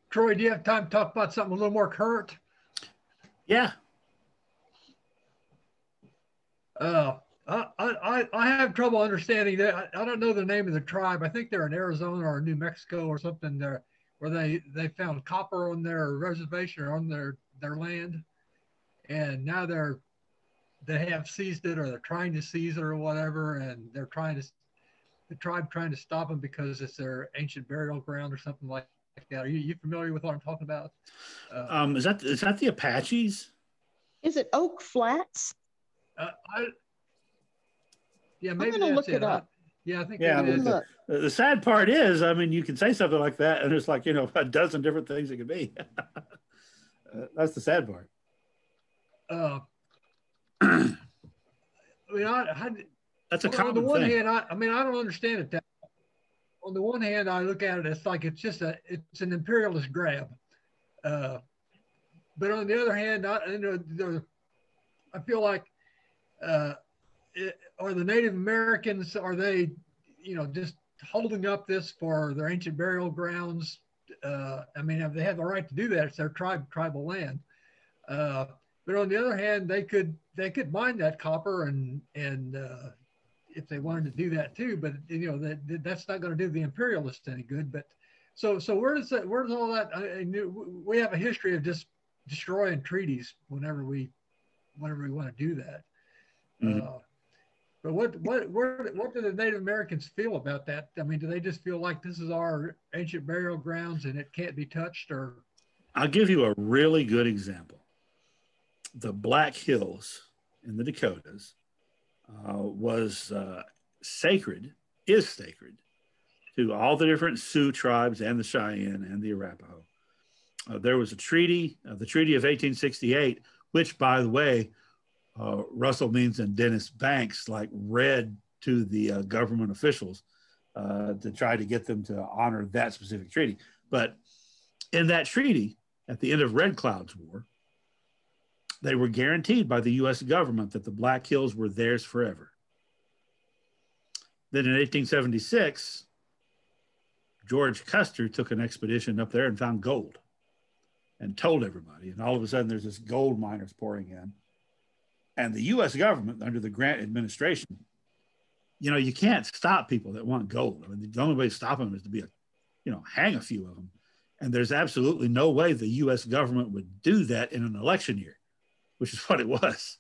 Troy, do you have time to talk about something a little more current? Yeah. I have trouble understanding that. I don't know the name of the tribe. I think they're in Arizona or New Mexico or something there, where they found copper on their reservation or on their land, and now they have seized it, or they're trying to seize it or whatever, and the tribe trying to stop them because it's their ancient burial ground or something like that. Are you familiar with what I'm talking about? Is that the Apaches? Is it Oak Flats? Yeah, maybe I'm gonna look it up. Yeah, I think. Yeah, Look. the sad part is, you can say something like that, and there's like a dozen different things it could be. That's the sad part. That's a common on the one thing. hand, I don't understand it. That on the one hand, I look at it as like it's an imperialist grab. But on the other hand, I feel like are the Native Americans, are they, just holding up this for their ancient burial grounds? If they have the right to do that, it's their tribal land. But on the other hand, they could mine that copper and if they wanted to do that too, but that's not going to do the imperialists any good. But so where's all that? We have a history of just destroying treaties whenever we want to do that. Mm-hmm. But what do the Native Americans feel about that? I mean, do they just feel like this is our ancient burial grounds and it can't be touched? Or I'll give you a really good example. The Black Hills in the Dakotas is sacred to all the different Sioux tribes and the Cheyenne and the Arapaho. There was a treaty, the Treaty of 1868, which, by the way, Russell Means and Dennis Banks read to the government officials to try to get them to honor that specific treaty. But in that treaty, at the end of Red Cloud's War, they were guaranteed by the U.S. government that the Black Hills were theirs forever. Then in 1876, George Custer took an expedition up there and found gold and told everybody. And all of a sudden, there's this gold miners pouring in. And the U.S. government, under the Grant administration, you can't stop people that want gold. The only way to stop them is to hang a few of them. And there's absolutely no way the U.S. government would do that in an election year, which is what it was.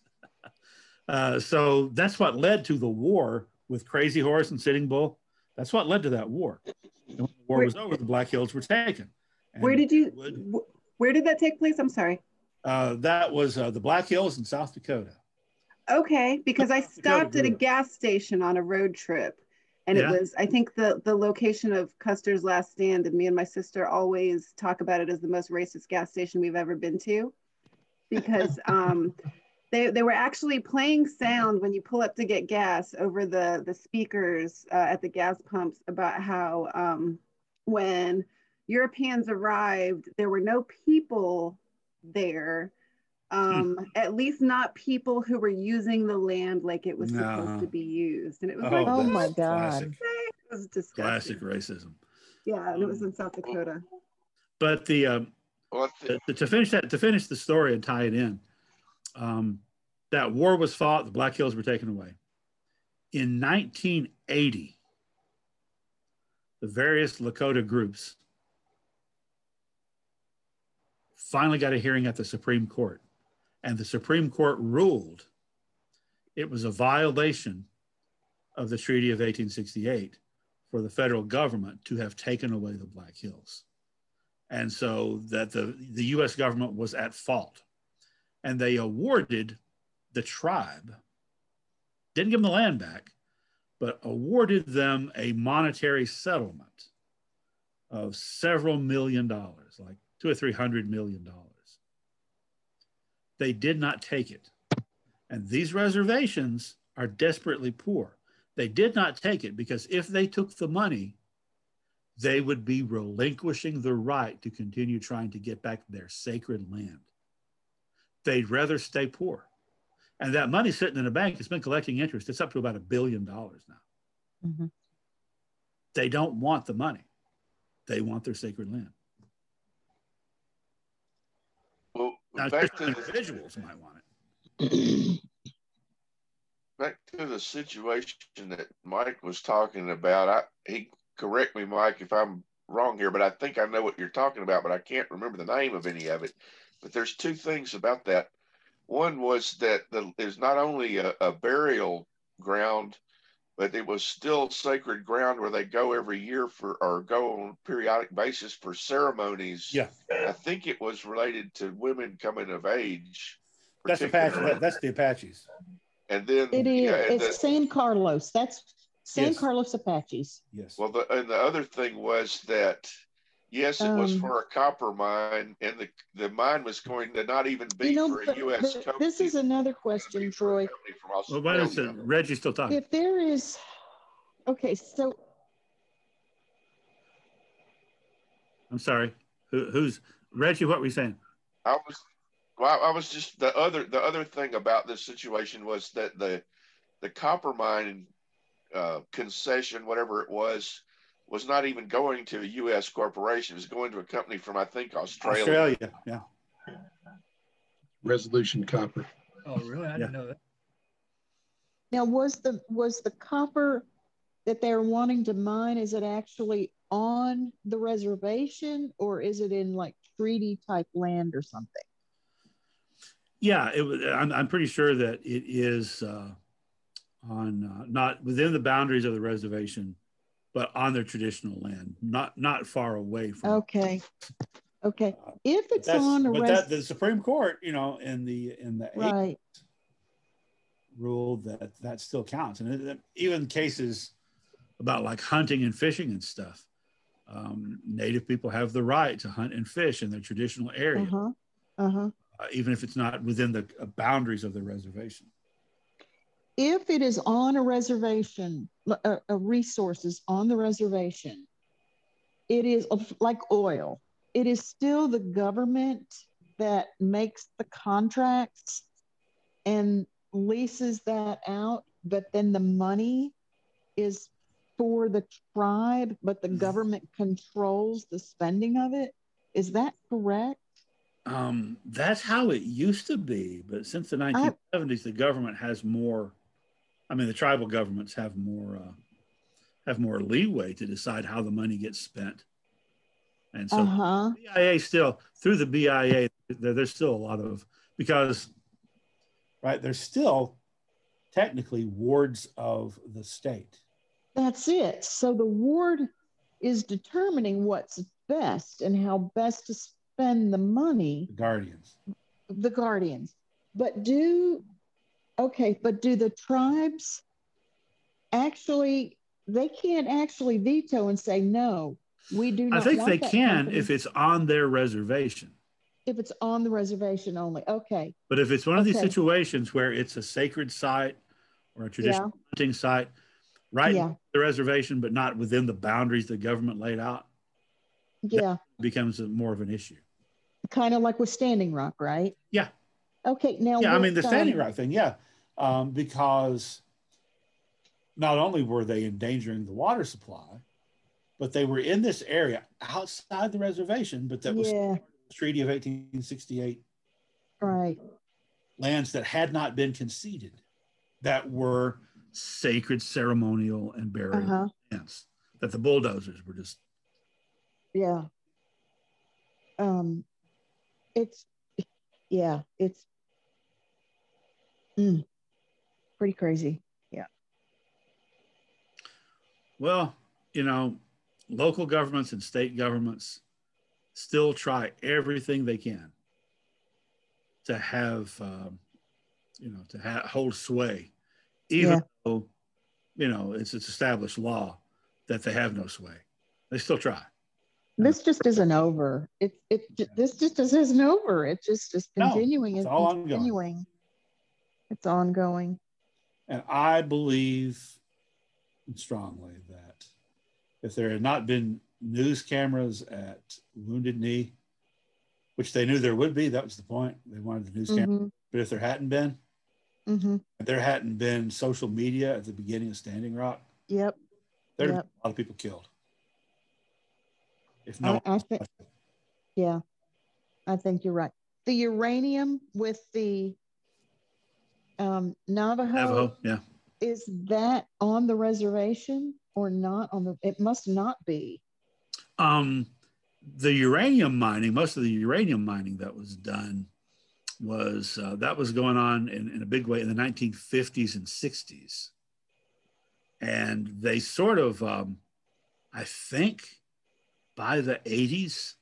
So that's what led to the war with Crazy Horse and Sitting Bull. That's what led to that war. And when the war was over, the Black Hills were taken. And where did that take place? I'm sorry. That was the Black Hills in South Dakota. Okay, because I stopped at a gas station on a road trip, and it was, I think, the location of Custer's last stand, and me and my sister always talk about it as the most racist gas station we've ever been to, because they were actually playing sound when you pull up to get gas over the speakers at the gas pumps about how when Europeans arrived, there were no people there. At least not people who were using the land like it was supposed to be used. And it was oh my God. was disgusting. Classic racism. Yeah, and it was in South Dakota. But to finish the story and tie it in, that war was fought, the Black Hills were taken away. In 1980, the various Lakota groups finally got a hearing at the Supreme Court, and the Supreme Court ruled it was a violation of the Treaty of 1868 for the federal government to have taken away the Black Hills. And so that the US government was at fault. And they awarded the tribe, didn't give them the land back, but awarded them a monetary settlement of several $1 million, like $200 or $300 million. They did not take it. And these reservations are desperately poor. They did not take it because if they took the money, they would be relinquishing the right to continue trying to get back their sacred land. They'd rather stay poor. And that money sitting in a bank has been collecting interest. It's up to about $1 billion now. Mm-hmm. They don't want the money. They want their sacred land. Well, now, back to individuals might want it. Back to the situation that Mike was talking about. He correct me, Mike, if I'm wrong here, but I think I know what you're talking about, but I can't remember the name of any of it. But there's two things about that. One was that there's not only a burial ground, but it was still sacred ground where they go every year or go on a periodic basis for ceremonies. Yeah. I think it was related to women coming of age. That's Apache. That's the Apaches. And then it is. It's San Carlos. That's San Carlos Apaches. Yes. Well, the other thing was that, yes, it was for a copper mine, and the mine was going to not even be for a U.S. company. This is another question, Troy. Well, why is Reggie still talking? If there is, okay, so. I'm sorry. Who's Reggie? What were you saying? I was just the other thing about this situation was that the copper mine concession, whatever it was not even going to a U.S. corporation. It was going to a company from, I think, Australia. Yeah. Resolution Copper. Oh, really? I didn't know that. Now, was the copper that they're wanting to mine, is it actually on the reservation, or is it in like treaty type land or something? Yeah, I'm pretty sure that it is on not within the boundaries of the reservation, but on their traditional land, not far away from. Okay. If it's on the Supreme Court, in the right, ruled that still counts, and even cases about like hunting and fishing and stuff. Native people have the right to hunt and fish in their traditional area. Even if it's not within the boundaries of the reservation. If it is on a reservation, resources on the reservation, it is like oil. It is still the government that makes the contracts and leases that out, but then the money is for the tribe, but the government controls the spending of it. Is that correct? That's how it used to be, but since the 1970s, the government has more. I mean, the tribal governments have more leeway to decide how the money gets spent, and so the BIA still through the BIA, there's still a lot of because, right? There's still technically wards of the state. That's it. So the ward is determining what's best and how best to spend the money. The guardians. But do the tribes actually, they can't actually veto and say, no, we do not. I think they can if it's on their reservation. If it's on the reservation only. Okay. But if it's one of these situations where it's a sacred site or a traditional hunting site, right on the reservation, but not within the boundaries the government laid out, that becomes more of an issue. Kind of like with Standing Rock, right? Yeah. Okay. Now, I mean, the Standing Rock thing, because not only were they endangering the water supply, but they were in this area outside the reservation, but that was the Treaty of 1868. Right. Lands that had not been conceded, that were sacred, ceremonial, and burial lands, that the bulldozers were just. Yeah. It's pretty crazy. Yeah. Well, you know, local governments and state governments still try everything they can to have, hold sway, even though, it's established law that they have no sway. They still try. This just isn't over. This just isn't over. It's just continuing and continuing. Ongoing. It's ongoing. And I believe strongly that if there had not been news cameras at Wounded Knee, which they knew there would be, that was the point. They wanted the news camera. But if there hadn't been, if there hadn't been social media at the beginning of Standing Rock, there'd been a lot of people killed. If no, I think, I think you're right. The uranium with the Navajo, is that on the reservation or not on the? It must not be. The uranium mining, most of the uranium mining that was done was that was going on in a big way in the 1950s and 60s, and they sort of, I think, by the 80s,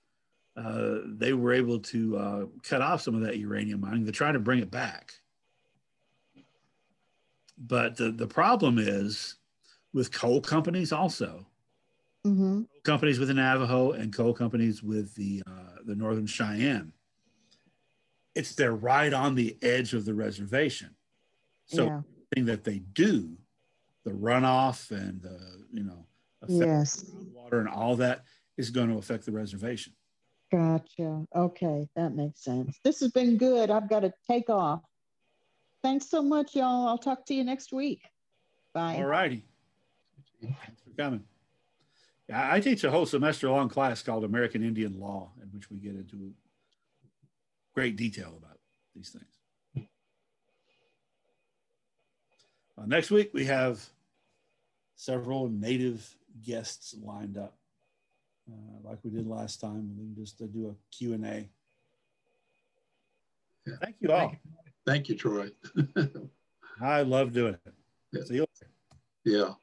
they were able to cut off some of that uranium mining. They tried to bring it back. But the problem is with coal companies also. Companies with the Navajo and coal companies with the Northern Cheyenne. They're right on the edge of the reservation. So the thing that they do, the runoff and groundwater and all that is going to affect the reservation. Gotcha. Okay, that makes sense. This has been good. I've got to take off. Thanks so much, y'all. I'll talk to you next week. Bye. All righty. Thanks for coming. I teach a whole semester-long class called American Indian Law, in which we get into great detail about these things. Next week, we have several native guests lined up, like we did last time. We can just do a Q&A. Thank you all. Thank you, Troy. I love doing it. See you later. Yeah.